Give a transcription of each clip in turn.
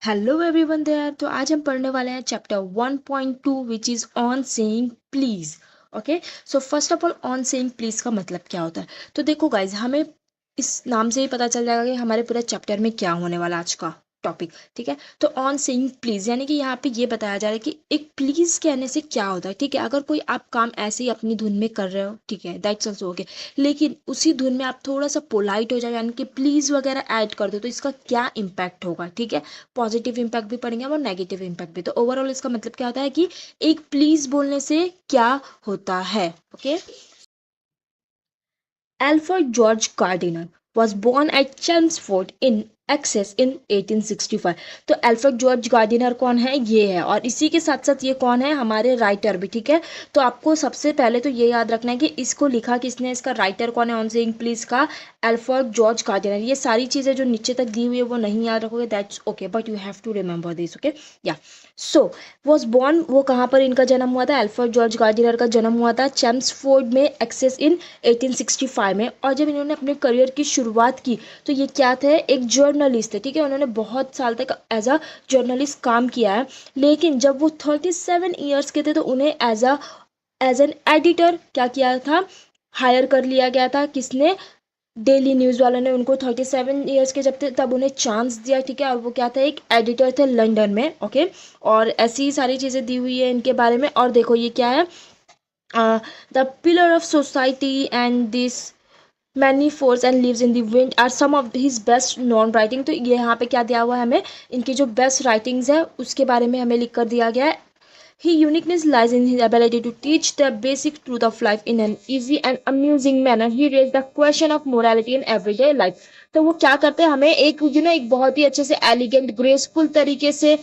Hello everyone there. तो आज हम पढ़ने वाले हैं chapter 1.2 which is on saying please. Okay, so first of all on saying please का मतलब क्या होता है। तो देखो गाइज, हमें इस नाम से ही पता चल जाएगा कि हमारे पूरे चैप्टर में क्या होने वाला आज का टॉपिक। ठीक है, तो ऑन सेइंग प्लीज़ यानी कि यहाँ पे ये बताया जा रहा है कि एक प्लीज़ कहने से क्या होता है। ठीक है, अगर कोई आप काम ऐसे ही अपनी धुन में कर रहे हो, ठीक है, दैट्स ऑल्सो ओके, लेकिन उसी धुन में आप थोड़ा सा पोलाइट हो जाए यानी कि प्लीज़ वगैरह ऐड कर दो तो इसका क्या इम्पैक्ट होगा। ठीक है, पॉजिटिव इम्पैक्ट भी पढ़ेंगे और नेगेटिव इम्पैक्ट भी। तो ओवरऑल इसका मतलब क्या होता है कि एक प्लीज बोलने से क्या होता है। Okay, Alfred George Gardiner was born at Chelmsford in Essex in 1865। तो एल्फ्रेड जॉर्ज गार्डिनर कौन है, ये है, और इसी के साथ साथ ये कौन है, हमारे राइटर भी। ठीक है, तो आपको सबसे पहले तो ये याद रखना है कि इसको लिखा किसने, इसका राइटर कौन है ऑन सेइंग प्लीज का, एल्फ्रेड जॉर्ज गार्डिनर। ये सारी चीज़ें जो नीचे तक दी हुई है वो नहीं याद रखोगे, that's okay, but you have to remember this. Okay, yeah so was born, वो कहाँ पर इनका जन्म हुआ था, एल्फ्रेड जॉर्ज गार्डिनर का जन्म हुआ था चेम्सफोर्ड में, एक्सेस इन 1865 में। और जब इन्होंने अपने करियर की शुरुआत की तो ये क्या थे, एक जर्नलिस्ट थे। ठीक है, उन्होंने बहुत साल तक एज अ जर्नलिस्ट काम किया है, लेकिन जब वो 37 ईयर्स के थे तो उन्हें एज एन एडिटर क्या किया था, हायर कर लिया गया था। किसने, डेली न्यूज़ वालों ने उनको 37 ईयर्स के जब थे तब उन्हें चांस दिया। ठीक है, और वो क्या था, एक एडिटर थे लंदन में। ओके, और ऐसी ही सारी चीज़ें दी हुई है इनके बारे में। और देखो ये क्या है, the pillar of society and this many force and leaves in the wind are some of his best known writing. तो ये यहाँ पे क्या दिया हुआ है हमें, इनकी जो बेस्ट राइटिंग्स है उसके बारे में हमें लिख कर दिया गया है। His uniqueness lies in his ability to teach the basic truth of life in an easy and amusing manner. He raised the question of morality in everyday life. तो वो क्या करते हैं, हमें एक बहुत ही अच्छे से एलिगेंट ग्रेसफुल तरीके से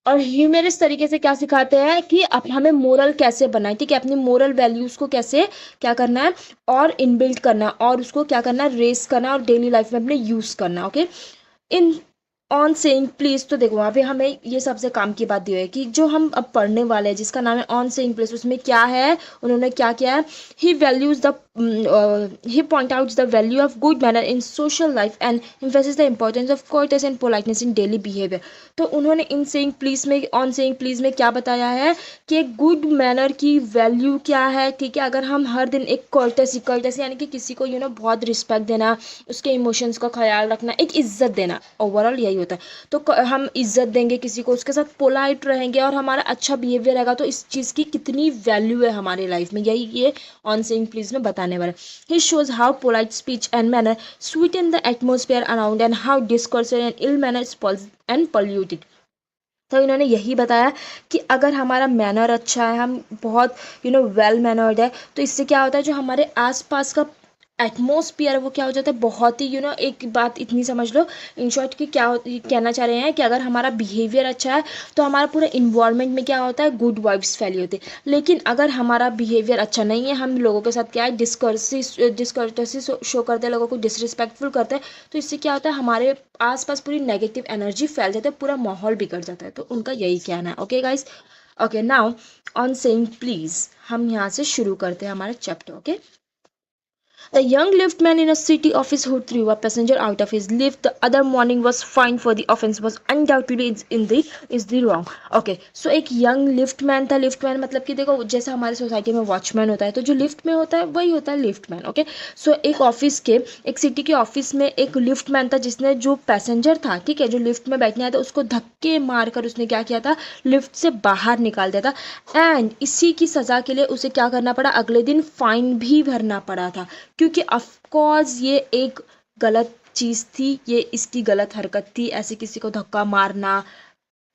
और ह्यूमरस तरीके से क्या सिखाते हैं कि अब हमें मोरल कैसे बनाए। ठीक है, अपनी मोरल वैल्यूज को कैसे क्या करना है और इनबिल्ट करना है और उसको क्या करना है, रेस करना है और डेली लाइफ में अपने यूज करना। Okay, in on saying please, तो देखो वहाँ पे हमें ये सबसे काम की बात दी हुई है कि जो हम अब पढ़ने वाले हैं जिसका नाम है ऑन सेइंग प्लीज, उसमें क्या है, उन्होंने क्या किया है, he values the he point out the value of good manner in social life and emphasizes the importance of courtesy and politeness in daily behaviour. तो उन्होंने इन सेइंग प्लीज में, ऑन सेइंग प्लीज में क्या बताया है कि good manner की value क्या है। ठीक है, अगर हम हर दिन एक कर्टेसी यानी कि किसी को बहुत रिस्पेक्ट देना, उसके इमोशंस का ख्याल रखना, एक इज्जत देना, ओवरऑल यही होता है। तो हम इज्जत देंगे किसी को, उसके साथ पोलाइट रहेंगे और हमारा अच्छा बिहेवियर रहेगा तो इस चीज़ की कितनी वैल्यू है हमारी लाइफ में, यही ये ऑन सेइंग प्लीज में बताने वाला है। He shows how polite speech and manner sweeten the atmosphere around and how discourse and ill manner spoils and pollute it। तो इन्होंने यही बताया कि अगर हमारा मैनर अच्छा है, हम बहुत वेल मैनर्ड है, तो इससे क्या होता है, जो हमारे आसपास का एटमोसफियर है वो क्या हो जाता है, बहुत ही एक बात इतनी समझ लो इन शॉर्ट कि क्या कहना चाह रहे हैं कि अगर हमारा बिहेवियर अच्छा है तो हमारा पूरे इन्वायरमेंट में क्या होता है, गुड वाइब्स फैली होती है। लेकिन अगर हमारा बिहेवियर अच्छा नहीं है, हम लोगों के साथ क्या है, डिस्कर्टेसी शो करते हैं, लोगों को डिसरिस्पेक्टफुल करते हैं, तो इससे क्या होता है, हमारे आसपास पूरी नेगेटिव एनर्जी फैल जाती है, पूरा माहौल बिगड़ जाता है। तो उनका यही कहना है। Okay guys, okay now on saying please हम यहाँ से शुरू करते हैं हमारा chapter. Okay, the young liftman in a city office who threw a passenger out of his lift the other morning was fined for the offense was undoubtedly is the wrong। Okay, so एक young liftman था। liftman मतलब कि देखो जैसे हमारे society में watchman होता है, तो जो लिफ्ट में होता है वही होता है लिफ्टमैन। ओके, सो एक सिटी के ऑफिस में एक लिफ्टमैन था जिसने जो पैसेंजर था, ठीक है, जो लिफ्ट में बैठने आया था, उसको धक्के मारकर उसने क्या किया था, लिफ्ट से बाहर निकाल दिया था। एंड इसी की सजा के लिए उसे क्या करना पड़ा, अगले दिन फाइन भी भरना पड़ा था, क्योंकि ऑफकोर्स ये एक गलत चीज़ थी, ये इसकी गलत हरकत थी, ऐसे किसी को धक्का मारना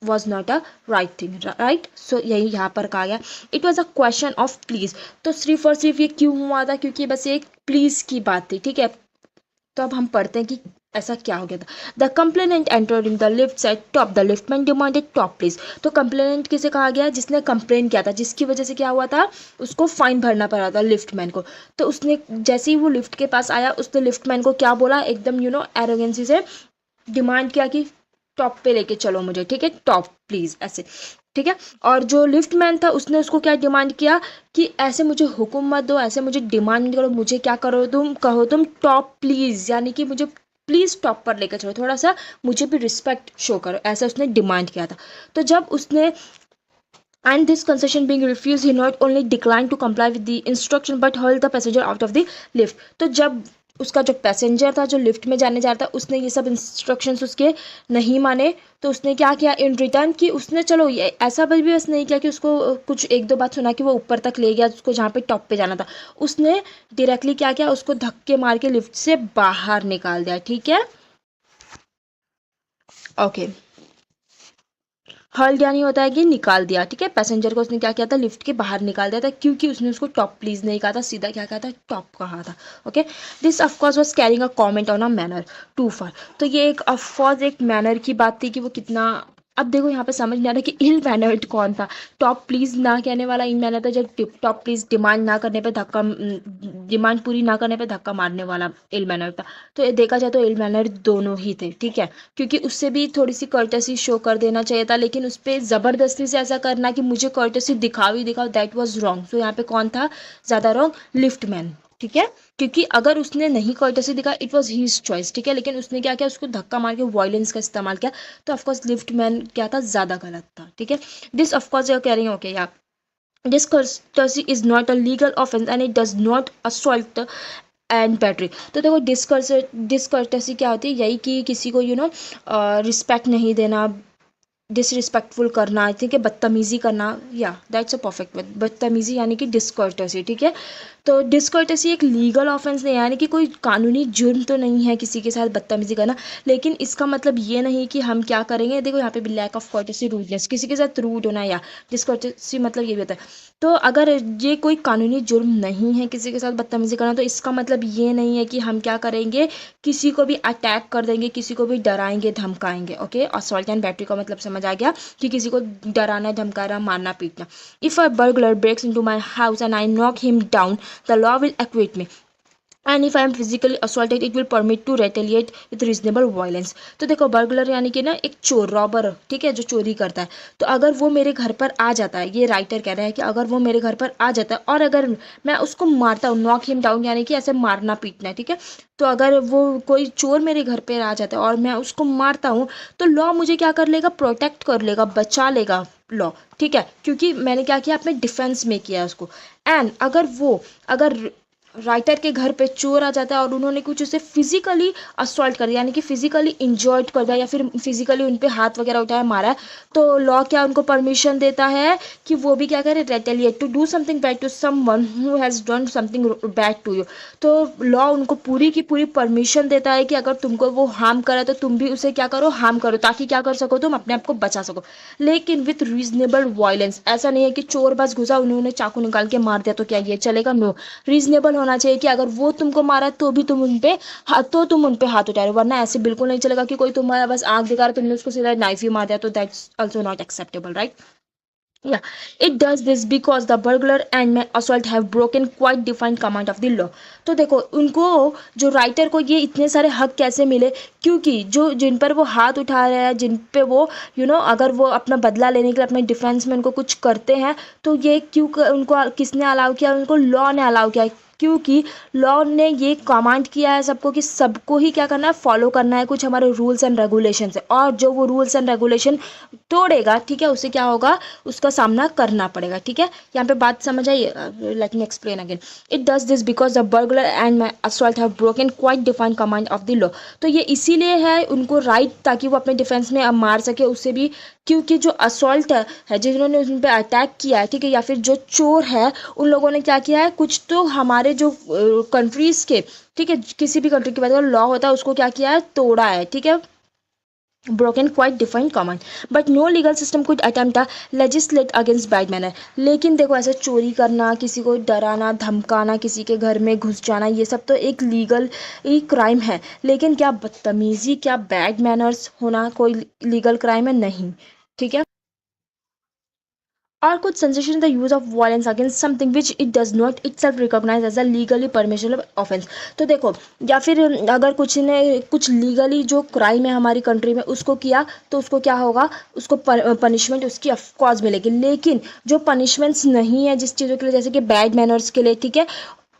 was not a right thing, right. So यही यहाँ पर कहा गया, it was a question of please. तो सिर्फ और सिर्फ ये क्यों हुआ था, क्योंकि बस एक प्लीज की बात थी। ठीक है, तो अब हम पढ़ते हैं कि ऐसा क्या हो गया था। The complainant entered in the lift set top, the liftman demanded top please. तो कंप्लेनेंट किसे कहा गया, जिसने कंप्लेन किया था, जिसकी वजह से क्या हुआ था, उसको फाइन भरना पड़ा था लिफ्टमैन को। तो उसने जैसे ही वो लिफ्ट के पास आया, उसने लिफ्टमैन को क्या बोला, एकदम एरोगेंसी से डिमांड किया कि टॉप पे लेके चलो मुझे, ठीक है, टॉप प्लीज, ऐसे। ठीक है, और जो लिफ्टमैन था उसने उसको क्या डिमांड किया कि ऐसे मुझे हुक्म मत दो, ऐसे मुझे डिमांड करो, मुझे क्या करो, तुम कहो तुम टॉप प्लीज, यानी कि मुझे प्लीज़ टॉप पर लेकर चलो, थोड़ा सा मुझे भी रिस्पेक्ट शो करो, ऐसा उसने डिमांड किया था। तो जब उसने and this concession being refused, he not only declined to comply with the instruction but hurled the passenger out of the lift। तो जब उसका जो पैसेंजर था जो लिफ्ट में जाने जा रहा था, उसने ये सब इंस्ट्रक्शंस उसके नहीं माने, तो उसने क्या किया इन रिटर्न कि उसने चलो ये ऐसा भी बस नहीं किया कि उसको कुछ एक दो बात सुना कि वो ऊपर तक ले गया उसको जहाँ पे टॉप पे जाना था, उसने डायरेक्टली क्या किया, उसको धक्के मार के लिफ्ट से बाहर निकाल दिया। ठीक है, ओके। हर्ल यानी होता है कि निकाल दिया। ठीक है, पैसेंजर को उसने क्या किया था, लिफ्ट के बाहर निकाल दिया था, क्योंकि उसने उसको टॉप प्लीज नहीं कहा था, सीधा क्या कहा था, टॉप कहा था। Okay, this of course was carrying a comment on a manner too far. तो ये एक ऑफकोर्स एक मैनर की बात थी कि वो कितना, अब देखो यहाँ पे समझ नहीं आ रहा कि इल मैनर्ड कौन था। टॉप प्लीज ना कहने वाला इल मैनर था, जब टॉप प्लीज डिमांड ना करने पे धक्का, डिमांड पूरी ना करने पे धक्का मारने वाला इल मैनर था। तो ये देखा जाए तो इल मैनर दोनों ही थे। ठीक है, क्योंकि उससे भी थोड़ी सी कर्टसी शो कर देना चाहिए था, लेकिन उस पर ज़बरदस्ती से ऐसा करना कि मुझे कर्टसी दिखाओ ही दिखाओ, दैट वाज रॉन्ग। सो यहाँ पे कौन था ज़्यादा रॉन्ग, लिफ्ट मैन। ठीक है, क्योंकि अगर उसने नहीं कर्टसी दिखा, इट वाज हीज चॉइस। ठीक है, लेकिन उसने क्या किया, उसको धक्का मार के वायलेंस का इस्तेमाल किया, तो ऑफकोर्स लिफ्ट मैन क्या था, ज़्यादा गलत था। ठीक है, दिस ऑफकोर्स यू कह रही हैं, ओके या discourtesy is not a legal offense and it does not assault and battery. तो देखो डिसकर्टेसी क्या होती है, यही कि किसी को रिस्पेक्ट नहीं देना, डिसरिस्पेक्टफुल करना, ठीक है, बदतमीजी करना, या दैट्स अ परफेक्ट वर्ड, बदतमीजी यानी कि डिसकर्टेसी। ठीक है, तो डिसकर्टेसी एक लीगल ऑफेंस नहीं, यानी कि कोई कानूनी जुर्म तो नहीं है किसी के साथ बदतमीजी करना, लेकिन इसका मतलब ये नहीं कि हम क्या करेंगे, देखो यहाँ पे भी लैक ऑफ कर्टेसी, रूडनेस, किसी के साथ रूड होना, या डिसकर्टेसी मतलब ये भी होता है। तो अगर ये कोई कानूनी जुर्म नहीं है किसी के साथ बदतमीजी करना, तो इसका मतलब ये नहीं है कि हम क्या करेंगे, किसी को भी अटैक कर देंगे, किसी को भी डराएंगे धमकाएंगे। ओके, असॉल्ट एंड बैटरी का मतलब समझ आ गया कि किसी को डराना, धमकाना, मारना, पीटना। If a burglar breaks into my house and I knock him down, the law will acquit me and if I am physically assaulted it will permit to retaliate with reasonable violence। तो देखो burglar यानी कि ना एक चोर, robber, ठीक है, जो चोरी करता है। तो अगर वो मेरे घर पर आ जाता है, ये राइटर कह रहा है कि अगर वो मेरे घर पर आ जाता है और अगर मैं उसको मारता हूँ, नॉक हिम डाउन यानी कि ऐसे मारना पीटना है। ठीक है, तो अगर वो कोई चोर मेरे घर पर आ जाता है और मैं उसको मारता हूँ, तो लॉ मुझे क्या कर लेगा, प्रोटेक्ट कर लेगा, बचा लेगा लॉ। ठीक है, क्योंकि मैंने क्या किया, अपने डिफेंस में किया उसको। एंड अगर राइटर के घर पे चोर आ जाता है और उन्होंने कुछ उसे फिजिकली असॉल्ट कर दिया, यानी कि फिजिकली इंजर्ड कर दिया, या फिर फिजिकली उन पे हाथ वगैरह उठाया, मारा है, तो लॉ क्या उनको परमिशन देता है कि वो भी क्या करे, retaliate to do something bad to someone who has done something bad to you. तो लॉ उनको पूरी की पूरी परमिशन देता है कि अगर तुमको वो हार्म करा तो तुम भी उसे क्या करो, हार्म करो, ताकि क्या कर सको, तुम अपने आप को बचा सको, लेकिन विथ रीजनेबल वायलेंस। ऐसा नहीं है कि चोर बस घुसा, उन्होंने चाकू निकाल के मार दिया तो क्या ये चलेगा, नो। रीजनेबल होना चाहिए कि अगर वो तुमको मारा तो भी तुम उन पे हाथ उठा रहे हो, वरना ऐसे बिल्कुल नहीं चलेगा कि कोई तुम्हारा बस आंख दिखा रहा, तुमने उसको सीधा नाइफ ही मार दिया, तो that's also not acceptable, right. Yeah, it does this because the burglar and my assault have broken quite defined command of the law। तो देखो उनको, जो राइटर को ये इतने सारे हक कैसे मिले, क्योंकि जो जिन पर वो हाथ उठा रहे हैं, जिन पे वो अगर वो अपना बदला लेने के लिए अपने डिफेंस में उनको कुछ करते हैं, तो ये उनको किसने अलाउ किया, उनको लॉ ने अलाउ किया, क्योंकि लॉ ने ये कमांड किया है सबको कि सबको ही क्या करना है, फॉलो करना है कुछ हमारे रूल्स एंड रेगुलेशन है, और जो वो रूल्स एंड रेगुलेशन तोड़ेगा, ठीक है, उसे क्या होगा, उसका सामना करना पड़ेगा। ठीक है, यहाँ पे बात समझ आई, let me explain again. It does this because the burglar and my assault have broken quite defined command of the law. तो ये इसीलिए है उनको राइट, ताकि वो अपने डिफेंस में अब मार सके उससे भी, क्योंकि जो असॉल्ट है जिन्होंने उन पर अटैक किया है, ठीक है, या फिर जो चोर है, उन लोगों ने क्या किया है, कुछ तो हमारे जो कंट्रीज के, ठीक है, किसी भी कंट्री की बात करो, लॉ होता है उसको क्या किया है, तोड़ा है। ठीक है, broken quite defined command but no legal system could attempt to legislate against bad manner। लेकिन देखो ऐसे चोरी करना, किसी को डराना, धमकाना, किसी के घर में घुस जाना, ये सब तो एक लीगल क्राइम है, लेकिन क्या बदतमीजी, क्या बैड मैनर्स होना कोई लीगल क्राइम है, नहीं। ठीक है, or could censorship the use of violence against something which it does not itself recognize as a legally permissible offense। तो देखो, या फिर अगर कुछ ने कुछ लीगली जो क्राइम है हमारी कंट्री में उसको किया, तो उसको क्या होगा, उसको पनिशमेंट उसकी ऑफकोर्स मिलेगी, लेकिन जो पनिशमेंट्स नहीं है जिस चीज़ों के लिए, जैसे कि बैड मैनर्स के लिए, ठीक है,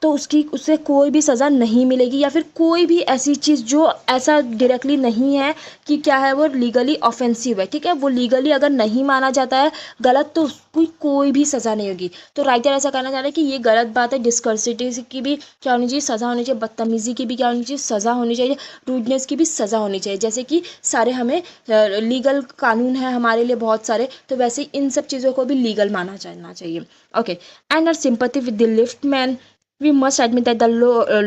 तो उससे कोई भी सज़ा नहीं मिलेगी, या फिर कोई भी ऐसी चीज़ जो ऐसा डायरेक्टली नहीं है कि क्या है वो लीगली ऑफेंसिव है, ठीक है, वो लीगली अगर नहीं माना जाता है गलत, तो उसकी कोई भी सज़ा नहीं होगी। तो राइटर ऐसा कहना चाह रहे हैं कि ये गलत बात है। डिस्कर्सिटी की भी क्या होनी चाहिए, सज़ा होनी चाहिए। बदतमीज़ी की भी क्या होनी चाहिए, सज़ा होनी चाहिए। रूडनेस की भी सज़ा होनी चाहिए। जैसे कि सारे हमें लीगल कानून है हमारे लिए बहुत सारे, तो वैसे इन सब चीज़ों को भी लीगल माना जाना चाहिए। Okay, and our sympathy with the lift man, we must admit that the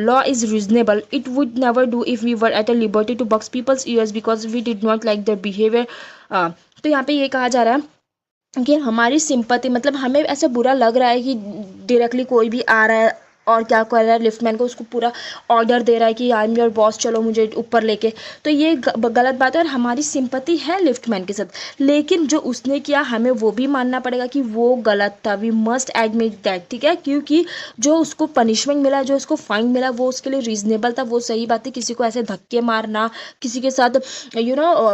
law is reasonable. It would never do if we were at a liberty to box people's ears because we did not like their behavior. तो यहाँ पे ये कहा जा रहा है कि हमारी सिंपैथी मतलब हमें ऐसा बुरा लग रहा है कि डायरेक्टली कोई भी आ रहा है और क्या कर रहा है, लिफ्टमैन को उसको पूरा ऑर्डर दे रहा है कि आई एम योर बॉस, चलो मुझे ऊपर लेके, तो ये गलत बात है और हमारी सिंपैथी है लिफ्टमैन के साथ। लेकिन जो उसने किया हमें वो भी मानना पड़ेगा कि वो गलत था। वी मस्ट एडमिट दैट, ठीक है, क्योंकि जो उसको पनिशमेंट मिला, जो उसको फाइन मिला, वो उसके लिए रीजनेबल था, वो सही बात है। किसी को ऐसे धक्के मारना, किसी के साथ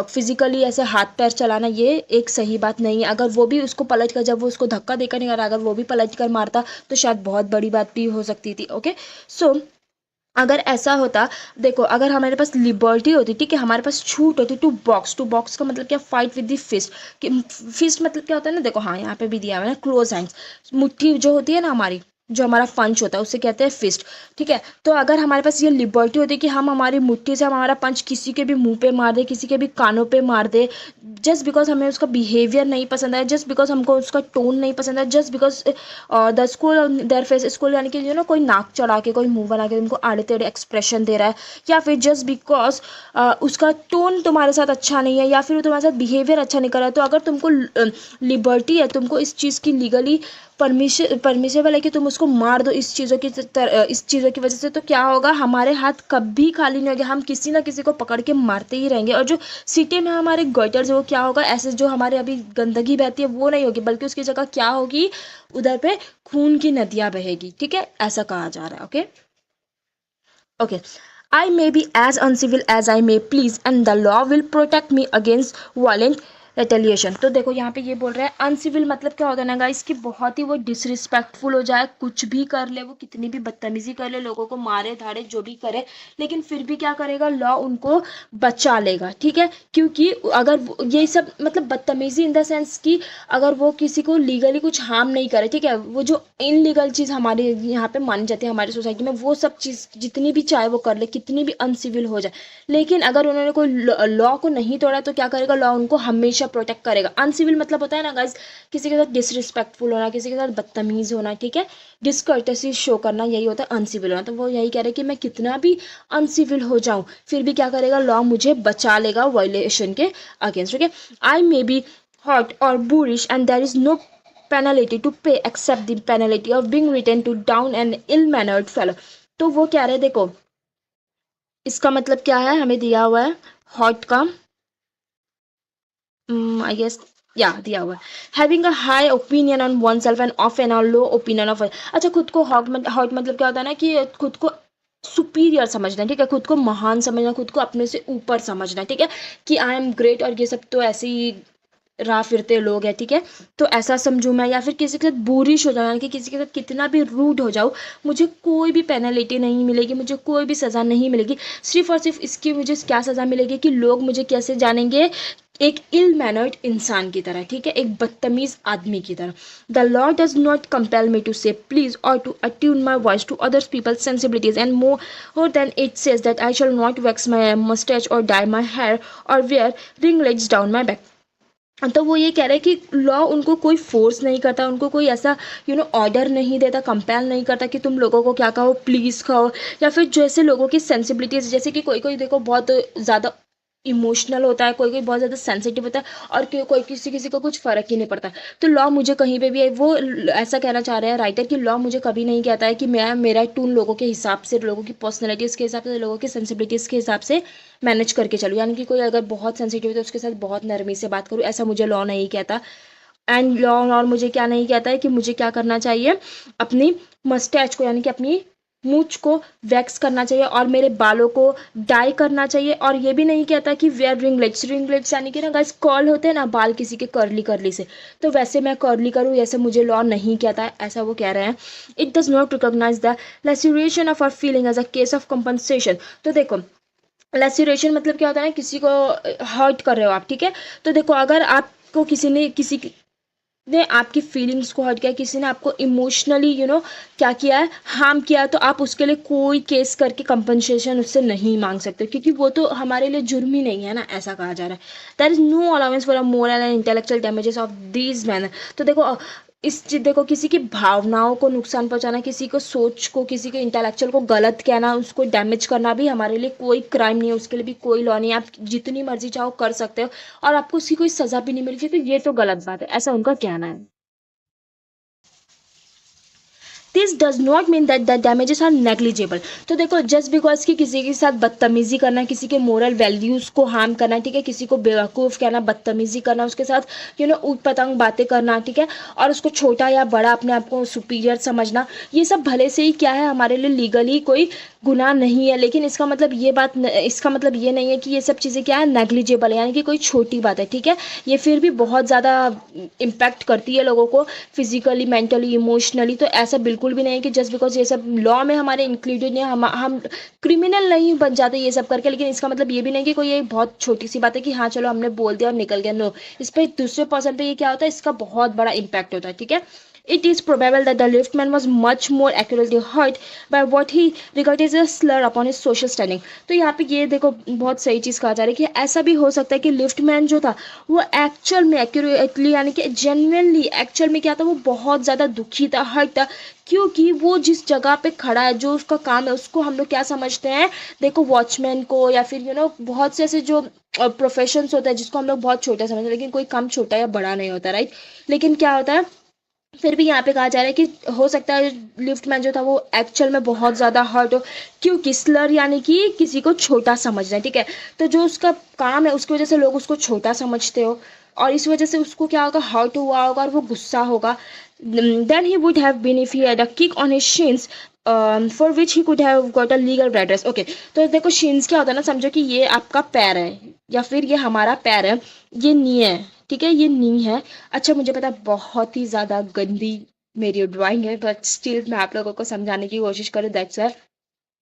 फिजिकली ऐसे हाथ पैर चलाना, ये एक सही बात नहीं है। अगर वो भी उसको पलट कर, जब वो उसको धक्का देकर नहीं कर, अगर वो भी पलट कर मारता तो शायद बहुत बड़ी बात भी हो सकती थी। ओके, सो अगर ऐसा होता, देखो अगर हमारे पास लिबर्टी होती, ठीक है, हमारे पास छूट होती टू बॉक्स का मतलब क्या, फाइट विद द फिस्ट। कि फिस्ट मतलब क्या होता है ना, देखो हाँ यहाँ पे भी दिया हुआ है ना, क्लोज हैंड्स, मुट्ठी जो होती है ना हमारी, जो हमारा पंच होता है उसे कहते हैं फिस्ट, ठीक है। तो अगर हमारे पास ये लिबर्टी होती कि हम हमारी मुट्ठी से हम हमारा पंच किसी के भी मुंह पे मार दे, किसी के भी कानों पे मार दे, जस्ट बिकॉज हमें उसका बिहेवियर नहीं पसंद है, जस्ट बिकॉज हमको उसका टोन नहीं पसंद है, just because the school their face, school यानी कि कोई नाक चढ़ा के, कोई मुंह बना के उनको आड़े टेढ़े एक्सप्रेशन दे रहा है, या फिर जस्ट बिकॉज उसका टोन तुम्हारे साथ अच्छा नहीं है, या फिर वो तुम्हारे साथ बिहेवियर अच्छा नहीं कर रहा है, तो अगर तुमको लिबर्टी है, तुमको इस चीज़ की लीगली परमिसेबल है कि तुम उसको मार दो इस चीज़ों की वजह से, तो क्या होगा, हमारे हाथ कभी खाली नहीं होंगे, हम किसी ना किसी को पकड़ के मारते ही रहेंगे। और जो सिटी में हमारे गटर्स है वो क्या होगा, ऐसे जो हमारे अभी गंदगी बहती है वो नहीं होगी, बल्कि उसकी जगह क्या होगी, उधर पे खून की नदियाँ बहेगी, ठीक है, ऐसा कहा जा रहा है। Okay okay, I may be as uncivil as I may please and the law will protect me against violent retaliation. तो देखो यहाँ पे ये बोल रहा है अनसिविल मतलब क्या होता है ना गाइस, कि बहुत ही वो डिसरिस्पेक्टफुल हो जाए, कुछ भी कर ले, वो कितनी भी बदतमीजी कर ले, लोगों को मारे धाड़े जो भी करे, लेकिन फिर भी क्या करेगा, लॉ उनको बचा लेगा, ठीक है। क्योंकि अगर ये सब मतलब बदतमीजी इन द सेंस कि अगर वो किसी को लीगली कुछ हार्म नहीं करे, ठीक है, वो जो इनलीगल चीज़ हमारे यहाँ पे मानी जाती है हमारी सोसाइटी में, वो सब चीज़ जितनी भी चाहे वो कर ले, कितनी भी अनसिविल हो जाए, लेकिन अगर उन्होंने कोई लॉ को नहीं तोड़ा तो क्या करेगा, लॉ उनको हमेशा प्रोटेक्ट करेगा। अनसिविल मतलब होता है ना गाइस, किसी के साथ डिसरिस्पेक्टफुल होना, किसी के साथ बदतमीज होना, ठीक है, डिसकर्टेसी शो करना, यही होता है अनसिविल होना। तो वो यही कह रहे हैं कि मैं कितना भी अनसिविल हो जाऊं फिर भी क्या करेगा, लॉ मुझे बचा लेगा वायलेशन के अगेंस्ट, ठीक है। आई मे बी हॉट और boorish and there is no penalty to pay except the penalty of being written to down an ill-mannered fellow। तो वो क्या रहे, देखो इसका मतलब क्या है, हमें दिया हुआ है हॉट का आई गेस या दिया हुआ है, having a high opinion on one self and often a low opinion of. अच्छा, खुद को हॉट मतलब क्या होता है ना, कि खुद को सुपीरियर समझना, ठीक है, खुद को महान समझना, खुद को अपने से ऊपर समझना, ठीक है, कि आई एम ग्रेट, और ये सब तो ऐसे ही राह फिरते लोग हैं, ठीक है, तो ऐसा समझूं मैं। या फिर किसी के साथ बुरिश हो जाऊं, यानी कि किसी के साथ कितना भी रूड हो जाऊं, मुझे कोई भी पेनल्टी नहीं मिलेगी, मुझे कोई भी सज़ा नहीं मिलेगी, सिर्फ और सिर्फ इसकी मुझे क्या सज़ा मिलेगी कि लोग मुझे कैसे जानेंगे, एक इल मैनर्ड इंसान की तरह, ठीक है, एक बदतमीज आदमी की तरह। The law does not compel me to say please or to attune my voice to others people's sensibilities and more than it says that I shall not wax my moustache or dye my hair or wear ringlets down my back. तो वो ये कह रहे हैं कि law उनको कोई force नहीं करता, उनको कोई ऐसा ऑर्डर नहीं देता, कंपेल नहीं करता कि तुम लोगों को क्या कहो, प्लीज़ कहो, या फिर जैसे लोगों की सेंसिबिलिटीज, जैसे कि कोई कोई देखो बहुत ज़्यादा इमोशनल होता है, कोई कोई बहुत ज़्यादा सेंसिटिव होता है, और कोई किसी किसी को कुछ फ़र्क ही नहीं पड़ता। तो लॉ मुझे कहीं पे भी वो ऐसा कहना चाह रहे हैं राइटर कि लॉ मुझे कभी नहीं कहता है कि मैं मेरा टून लोगों के हिसाब से, लोगों की पर्सनैलिटीज़ के हिसाब से, लोगों की सेंसिबिलिटीज़ के हिसाब से मैनेज करके चलूँ, यानी कि कोई अगर बहुत सेंसिटिव है तो उसके साथ बहुत नरमी से बात करूँ, ऐसा मुझे लॉ नहीं कहता। एंड लॉ और मुझे क्या नहीं कहता है कि मुझे क्या करना चाहिए, अपनी मस्टैच को, यानी कि अपनी मूंछ को वैक्स करना चाहिए और मेरे बालों को डाई करना चाहिए। और ये भी नहीं कहता कि वेयर रिंगलेट्स, रिंगलेट्स यानी कि ना गाइस कर्ल होते हैं ना बाल किसी के कर्ली कर्ली से, तो वैसे मैं कर्ली करूँ ऐसे मुझे लॉ नहीं कहता है, ऐसा वो कह रहे हैं। It does not recognise the laceration of our feeling as a case of compensation. तो देखो लेसुरेशन मतलब क्या होता है ना, किसी को हर्ट कर रहे हो आप, ठीक है। तो देखो अगर आपको किसी ने आपकी फीलिंग्स को हर्ट किया, किसी ने आपको इमोशनली क्या किया है, हार्म किया है, तो आप उसके लिए कोई केस करके कंपनसेशन उससे नहीं मांग सकते, क्योंकि वो तो हमारे लिए जुर्म ही नहीं है ना, ऐसा कहा जा रहा है। There is no allowance for a moral and intellectual damages of these manner. तो देखो इस चीज देखो, किसी की भावनाओं को नुकसान पहुंचाना, किसी को सोच को, किसी के इंटेलेक्चुअल को गलत कहना, उसको डैमेज करना भी हमारे लिए कोई क्राइम नहीं है, उसके लिए भी कोई लॉ नहीं है। आप जितनी मर्जी चाहो कर सकते हो और आपको उसकी कोई सजा भी नहीं मिलेगी, तो ये तो गलत बात है, ऐसा उनका कहना है। This does not mean that the damages are negligible. तो देखो जस्ट बिकॉज कि किसी के साथ बदतमीजी करना, किसी के मोरल वैल्यूज को हार्म करना, ठीक है, किसी को बेवकूफ़ कहना, बदतमीजी करना, उसके साथ ऊट पतंग बातें करना, ठीक है, और उसको छोटा या बड़ा अपने आप को सुपीरियर समझना, ये सब भले से ही क्या है हमारे लिए लीगली कोई गुनाह नहीं है। लेकिन इसका मतलब ये नहीं है कि ये सब चीज़ें क्या है नेग्लिजिबल है, यानी कि कोई छोटी बात है, ठीक है। ये फिर भी बहुत ज़्यादा इम्पैक्ट करती है लोगों को फिजिकली, मेंटली, इमोशनली। तो ऐसा बिल्कुल भी नहीं है कि जस्ट बिकॉज ये सब लॉ में हमारे इंक्लूडेड है हम क्रिमिनल नहीं बन जाते ये सब करके। लेकिन इसका मतलब ये भी नहीं कि कोई ये बहुत छोटी सी बात है कि हाँ चलो हमने बोल दिया और निकल गया, नो। इस पर दूसरे पर्सन पे ये क्या होता है, इसका बहुत बड़ा इम्पैक्ट होता है, ठीक है। It is probable that the liftman was much more accurately hurt by what he regarded as a slur upon his social standing. तो यहाँ पे ये देखो बहुत सही चीज़ कहा जा रहा है कि ऐसा भी हो सकता है कि लिफ्टमैन जो था वो एक्चुअल में एक्यूरेटली यानी कि जेन्युइनली एक्चुअल में क्या था, वो बहुत ज़्यादा दुखी था, हर्ट था, क्योंकि वो जिस जगह पे खड़ा है, जो उसका काम है, उसको हम लोग क्या समझते हैं, देखो वॉचमैन को या फिर बहुत से ऐसे जो प्रोफेशंस होता है जिसको हम लोग बहुत छोटा समझते हैं, लेकिन कोई काम छोटा या बड़ा नहीं होता, राइट। लेकिन क्या होता है, फिर भी यहाँ पे कहा जा रहा है कि हो सकता है लिफ्टमैन जो था वो एक्चुअल में बहुत ज़्यादा हर्ट हो, क्योंकि स्लर यानी कि किसी को छोटा समझना है, ठीक है। तो जो उसका काम है उसकी वजह से लोग उसको छोटा समझते हो और इस वजह से उसको क्या होगा, हर्ट हुआ होगा और वो गुस्सा होगा। Then he would have been if he had a kick on his shins for which he could have got a legal redress. Okay, तो देखो शिन्स क्या होता है ना, समझो कि ये आपका पैर है या फिर ये हमारा पैर है, ये नी है, ठीक है, ये नी है। अच्छा मुझे पता है बहुत ही ज़्यादा गंदी मेरी ड्राइंग है, बट स्टिल मैं आप लोगों को समझाने की कोशिश करूँ, दैट्स व्हाई।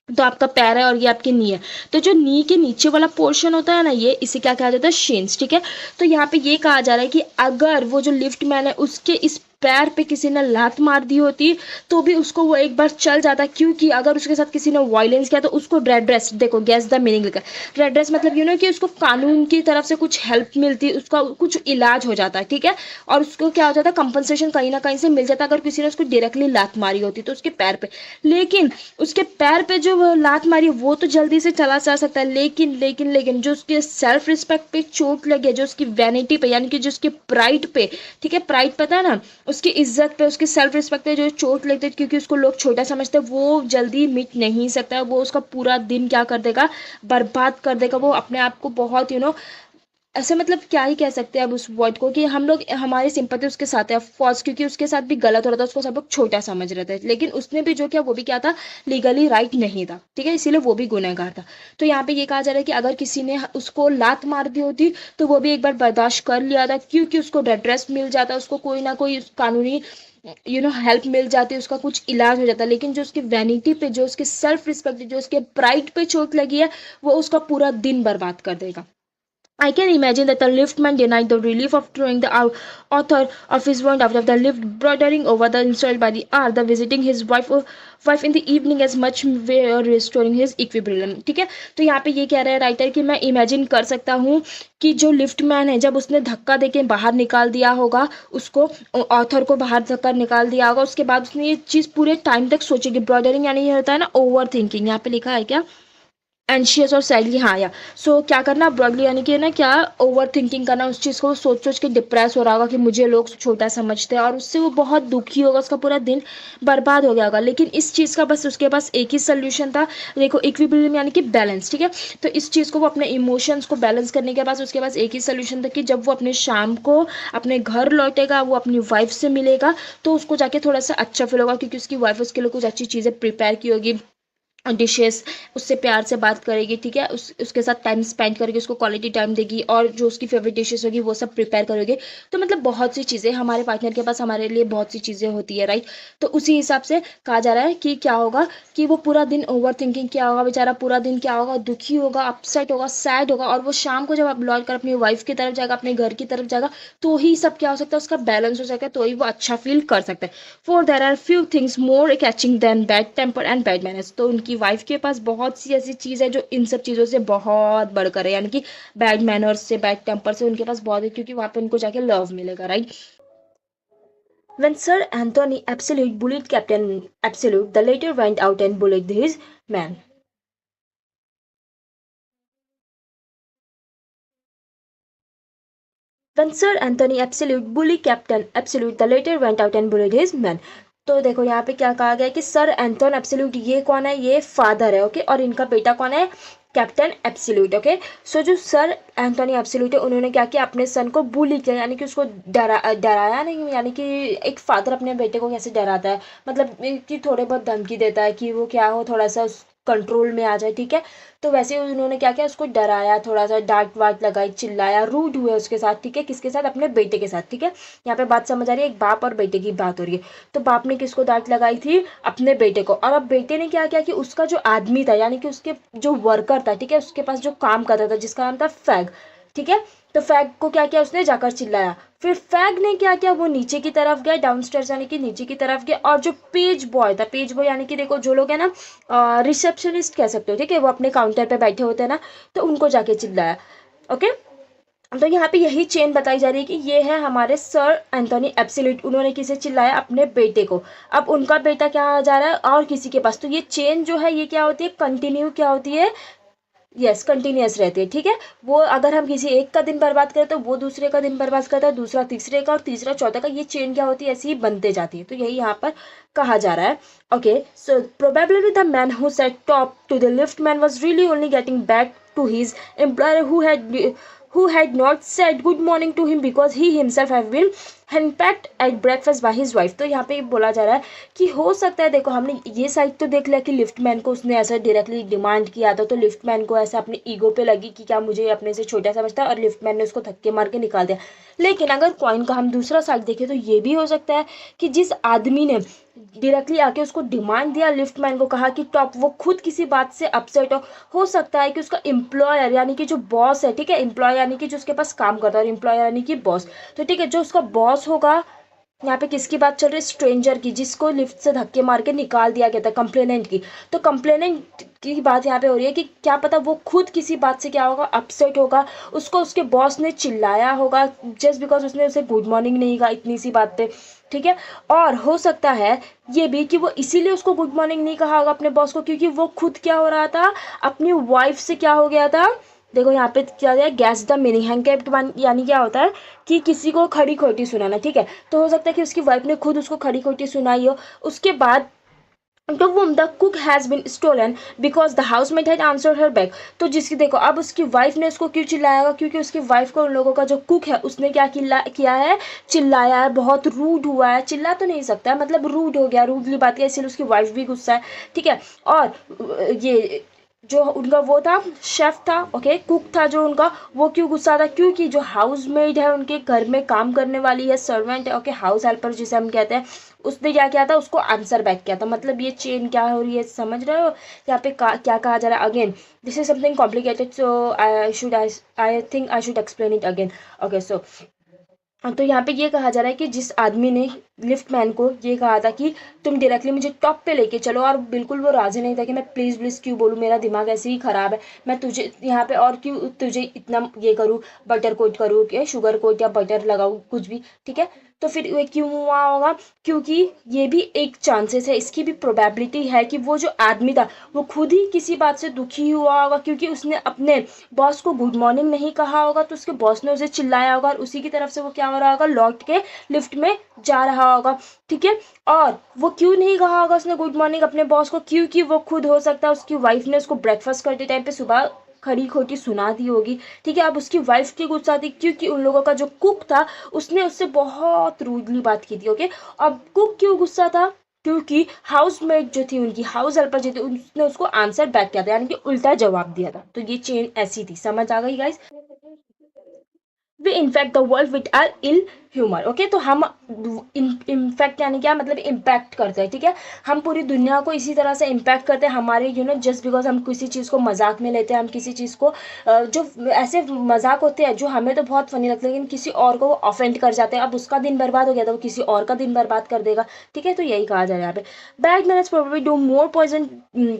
तो आपका पैर है और ये आपकी नी है, तो जो नी के नीचे वाला पोर्शन होता है ना, ये इसे क्या कहा जाता है, शिन्स, ठीक है। तो यहाँ पे ये कहा जा रहा है कि अगर वो जो लिफ्ट मैन है उसके इस पैर पे किसी ने लात मार दी होती तो भी उसको वो एक बार चल जाता, क्योंकि अगर उसके साथ किसी ने वायलेंस किया तो उसको रेड्रेस, देखो गैस द मीनिंग लिखा है रेड्रेस, मतलब कि उसको कानून की तरफ से कुछ हेल्प मिलती, उसका कुछ इलाज हो जाता है, ठीक है। और उसको क्या हो जाता है, कंपनसेशन कहीं ना कहीं से मिल जाता अगर किसी ने उसको डायरेक्टली लात मारी होती तो उसके पैर पे। लेकिन उसके पैर पे जो वो लात मारी वो तो जल्दी से चला जा सकता है, लेकिन जो उसके सेल्फ रिस्पेक्ट पे चोट लगे, जो उसकी वैनिटी पे यानी कि जो उसके प्राइड पे, ठीक है, प्राइड पता है ना, उसकी इज्जत पे, उसके सेल्फ रिस्पेक्ट पे जो चोट लगती है क्योंकि उसको लोग छोटा समझते हैं, वो जल्दी मिट नहीं सकता। वो उसका पूरा दिन क्या कर देगा, बर्बाद कर देगा। वो अपने आप को बहुत ऐसे मतलब क्या ही कह सकते हैं अब उस वर्ड को, कि हम लोग हमारी सिंपैथी उसके साथ है ऑफकोर्स, क्योंकि उसके साथ भी गलत हो रहा था, उसको सब लोग छोटा समझ रहे थे, लेकिन उसने भी जो किया वो भी क्या था, लीगली राइट नहीं था, ठीक है, इसीलिए वो भी गुनहगार था। तो यहाँ पे ये कहा जा रहा है कि अगर किसी ने उसको लात मार दी होती तो वो भी एक बार बर्दाश्त कर लिया था, क्योंकि उसको रेड्रेस मिल जाता, उसको कोई ना कोई कानूनी हेल्प मिल जाती, उसका कुछ इलाज हो जाता। लेकिन जो उसकी वैनिटी पे, जो उसके सेल्फ रिस्पेक्ट, जो उसके प्राइड पे चोट लगी है, वो उसका पूरा दिन बर्बाद कर देगा। I can imagine that the liftman denied the relief of throwing the author of his warrant out of the lift, brooding over the insult by the hour, the visiting his wife in the evening as much way restoring his equilibrium, ठीक है। तो यहाँ पे ये कह रहा है writer कि मैं इमेजिन कर सकता हूँ कि जो लिफ्टमैन है जब उसने धक्का देके बाहर निकाल दिया होगा उसको, ऑथर को बाहर धक्का निकाल दिया होगा, उसके बाद उसने ये चीज़ पूरे टाइम तक सोचेगी। ब्रॉडरिंग यानी ये होता है ना ओवर थिंकिंग, यहाँ पे लिखा है क्या, एंशियस और सैडली, हाँ या सो क्या करना ब्रॉडली यानी कि ना क्या, ओवर थिंकिंग करना, उस चीज़ को सोच सोच के डिप्रेस हो रहा होगा कि मुझे लोग छोटा समझते हैं और उससे वो बहुत दुखी होगा, उसका पूरा दिन बर्बाद हो गया होगा। लेकिन इस चीज़ का बस उसके पास एक ही सोल्यूशन था, देखो इक्विलिब्रियम यानी कि बैलेंस, ठीक है। तो इस चीज़ को वो अपने इमोशंस को बैलेंस करने के पास उसके पास एक ही सोल्यूशन था कि जब वो अपने शाम को अपने घर लौटेगा, वो अपनी वाइफ से मिलेगा तो उसको जाके थोड़ा सा अच्छा फील होगा, क्योंकि उसकी वाइफ उसके लिए कुछ अच्छी चीज़ें प्रिपेयर की होगी, डिशेस, उससे प्यार से बात करेगी, ठीक है, उसके साथ टाइम स्पेंड करेगी, उसको क्वालिटी टाइम देगी और जो उसकी फेवरेट डिशेस होगी वो सब प्रिपेयर करोगे। तो मतलब बहुत सी चीज़ें हमारे पार्टनर के पास हमारे लिए बहुत सी चीज़ें होती है, राइट। तो उसी हिसाब से कहा जा रहा है कि क्या होगा कि वो पूरा दिन ओवर थिंकिंग, क्या होगा बेचारा पूरा दिन क्या होगा, दुखी होगा, अपसेट होगा, सैड होगा, और वो शाम को जब आप लौट कर अपनी वाइफ की तरफ जाएगा, अपने घर की तरफ जाएगा, तो ही सब क्या हो सकता है, उसका बैलेंस हो जाएगा, तो ही वो अच्छा फील कर सकता है। For there are few things more catching than bad temper and bad manners. तो उनकी वाइफ के पास बहुत सी ऐसी चीज़ है जो इन सब चीज़ों से बहुत बढ़कर है, यानी कि बैड मैनर्स से, बैड टेम्पर से उनके पास बहुत है, क्योंकि वहां पे उनको जाके लव मिलेगा, right. When Sir Anthony Absolute bullied Captain Absolute, the latter went out and bullied his man. When Sir Anthony Absolute bullied Captain Absolute, the latter went out and bullied his man. तो देखो यहाँ पे क्या कहा गया है कि sir एंथोन absolute ये कौन है, ये फादर है, ओके, और इनका बेटा कौन है, कैप्टन एब्सोल्यूट, ओके। सो जो सर एंथोनी एब्सोल्यूट है उन्होंने क्या किया, अपने सन को बुली किया, यानी कि उसको डराया नहीं, यानी कि एक फादर अपने बेटे को कैसे डराता है, मतलब कि थोड़े बहुत धमकी देता है कि वो क्या हो, थोड़ा सा कंट्रोल में आ जाए, ठीक है। तो वैसे उन्होंने क्या किया, उसको डराया, थोड़ा सा डांट वाट लगाई, चिल्लाया, रूड हुए उसके साथ, ठीक है, किसके साथ, अपने बेटे के साथ, ठीक है। यहाँ पे बात समझ आ रही है, एक बाप और बेटे की बात हो रही है। तो बाप ने किसको डांट लगाई थी, अपने बेटे को, और अब बेटे ने क्या किया कि उसका जो आदमी था, यानी कि उसके जो वर्कर था, ठीक है, उसके पास जो काम करता था, जिसका नाम था फैग, ठीक है। तो फैग को क्या किया, उसने जाकर चिल्लाया। फिर फैग ने क्या किया, वो नीचे की तरफ गया, डाउनस्टेयर्स यानी कि नीचे की तरफ गया, और जो पेज बॉय था, पेज बॉय यानी कि देखो जो लोग है ना, रिसेप्शनिस्ट कह सकते हो, ठीक है, वो अपने काउंटर पे बैठे होते हैं ना, तो उनको जाके चिल्लाया, ओके। तो यहाँ पे यही चेन बताई जा रही है कि ये है हमारे सर एंथोनी एब्सोल्यूट, उन्होंने किसे चिल्लाया, अपने बेटे को। अब उनका बेटा क्या जा रहा है और किसी के पास, तो ये चेन जो है ये क्या होती है, कंटिन्यू क्या होती है, यस कंटिन्यूअस रहती है, ठीक है। वो अगर हम किसी एक का दिन बर्बाद करें तो वो दूसरे का दिन बर्बाद करता है, दूसरा तीसरे का, और तीसरा चौथा का, ये चेन क्या होती है, ऐसी ही बनते जाती है। तो यही यहाँ पर कहा जा रहा है, okay. So probably the man who set top to the lift man was really only getting back to his employer who had not said good morning to him because he himself have been henpecked at breakfast by his wife। तो यहाँ पे बोला जा रहा है कि हो सकता है, देखो हमने ये साइड तो देख लिया कि लिफ्टमैन को उसने ऐसा डायरेक्टली डिमांड किया था, तो लिफ्टमैन को ऐसा अपने ईगो पे लगी कि क्या मुझे अपने से छोटा समझता है, और लिफ्टमैन ने उसको धक्के मार के निकाल दिया। लेकिन अगर कॉइन का हम दूसरा साइड देखें तो ये भी हो सकता है कि जिस आदमी ने डायरेक्टली आके उसको डिमांड दिया, लिफ्टमैन को कहा कि टॉप, वो खुद किसी बात से अपसेट हो सकता है कि उसका एम्प्लॉयर यानी कि जो बॉस है, ठीक है, एम्प्लॉय यानी कि जो उसके पास काम करता है, और एम्प्लॉयर यानी कि बॉस, तो ठीक है, जो उसका बॉस होगा, यहाँ पे किसकी बात चल रही है, स्ट्रेंजर की, जिसको लिफ्ट से धक्के मार के निकाल दिया गया था, कंप्लेनेंट की। तो कंप्लेनेंट की बात यहाँ पे हो रही है कि क्या पता वो खुद किसी बात से क्या होगा, अपसेट होगा, उसको उसके बॉस ने चिल्लाया होगा जस्ट बिकॉज उसने उसे गुड मॉर्निंग नहीं कहा इतनी सी बात पे, ठीक है। और हो सकता है ये भी कि वो इसीलिए उसको गुड मॉर्निंग नहीं कहा होगा अपने बॉस को, क्योंकि वो खुद क्या हो रहा था, अपनी वाइफ से क्या हो गया था, देखो यहाँ पे क्या है, गैस द मीनिंग हैंडकेप्ट वन, यानी क्या होता है कि किसी को खड़ी खोटी सुनाना, ठीक है। तो हो सकता है कि उसकी वाइफ ने खुद उसको खड़ी खोटी सुनाई हो, उसके बाद to whom the cook has been stolen because the housemaid had answered her back। तो जिसकी देखो अब उसकी वाइफ ने उसको क्यों चिल्लाया, क्योंकि उसकी वाइफ को उन लोगों का जो कुक है उसने क्या किया है, चिल्लाया है, बहुत रूड हुआ है, चिल्ला तो नहीं सकता, मतलब रूड हो गया, रूडली बात किया, इसलिए उसकी वाइफ भी गुस्सा है, ठीक है। और ये जो उनका वो था, शेफ था, ओके, कुक था जो उनका, वो क्यों गुस्सा था, क्योंकि जो हाउस मेड है उनके घर में काम करने वाली है, सर्वेंट है, ओके, हाउस हेल्पर जिसे हम कहते हैं, उसने क्या किया था, उसको आंसर बैक किया था। मतलब ये चेन क्या हो रही है, समझ रहे हो यहाँ पे क्या कहा जा रहा है, again this is something complicated, so I think I should explain it again, okay. So तो यहाँ पे ये कहा जा रहा है कि जिस आदमी ने लिफ्टमैन को ये कहा था कि तुम डायरेक्टली मुझे टॉप पे लेके चलो, और बिल्कुल वो राजी नहीं था कि मैं प्लीज़ प्लीज़ क्यों बोलूँ, मेरा दिमाग ऐसे ही ख़राब है, मैं तुझे यहाँ पे और क्यों तुझे इतना ये करूँ, बटर कोट करूँ या शुगर कोट या बटर लगाऊँ, कुछ भी, ठीक है। तो फिर ये क्यों हुआ होगा, क्योंकि ये भी एक चांसेस है, इसकी भी प्रोबेबिलिटी है कि वो जो आदमी था वो खुद ही किसी बात से दुखी हुआ होगा, क्योंकि उसने अपने बॉस को गुड मॉर्निंग नहीं कहा होगा, तो उसके बॉस ने उसे चिल्लाया होगा, और उसी की तरफ से वो क्या हो रहा होगा, लौट के लिफ्ट में जा रहा होगा, ठीक है। और वो क्यों नहीं कहा होगा उसने गुड मॉर्निंग अपने बॉस को, क्योंकि वो खुद हो सकता है उसकी वाइफ ने उसको ब्रेकफास्ट करते टाइम पे सुबह खड़ी खोटी सुना दी होगी, ठीक है। अब उसकी वाइफ की गुस्सा थी क्योंकि उन लोगों का जो कुक था उसने उससे बहुत रूडली बात की थी, ओके। अब कुक क्यों गुस्सा था, क्योंकि हाउसमेट जो थी उनकी, हाउस हेल्पर जो थी, उसने उसको आंसर बैक किया था, यानी कि उल्टा जवाब दिया था। तो ये चेन ऐसी थी, समझ आ गई guys. We infect the world with our ill humour. Okay, तो हम इन्फेक्ट यानी क्या मतलब इम्पैक्ट करते हैं, ठीक है। हम पूरी दुनिया को इसी तरह से इम्पैक्ट करते हैं हमारे जस्ट बिकॉज हम किसी चीज़ को मजाक में लेते हैं, हम किसी चीज़ को जो ऐसे मजाक होते हैं जो हमें तो बहुत फनी लगता है, लेकिन किसी और को वो ऑफेंड कर जाते हैं। अब उसका दिन बर्बाद हो गया तो वो किसी और का दिन बर्बाद कर देगा, ठीक है। तो यही कहा जा रहा है यहाँ पे, bad manners probably do more poison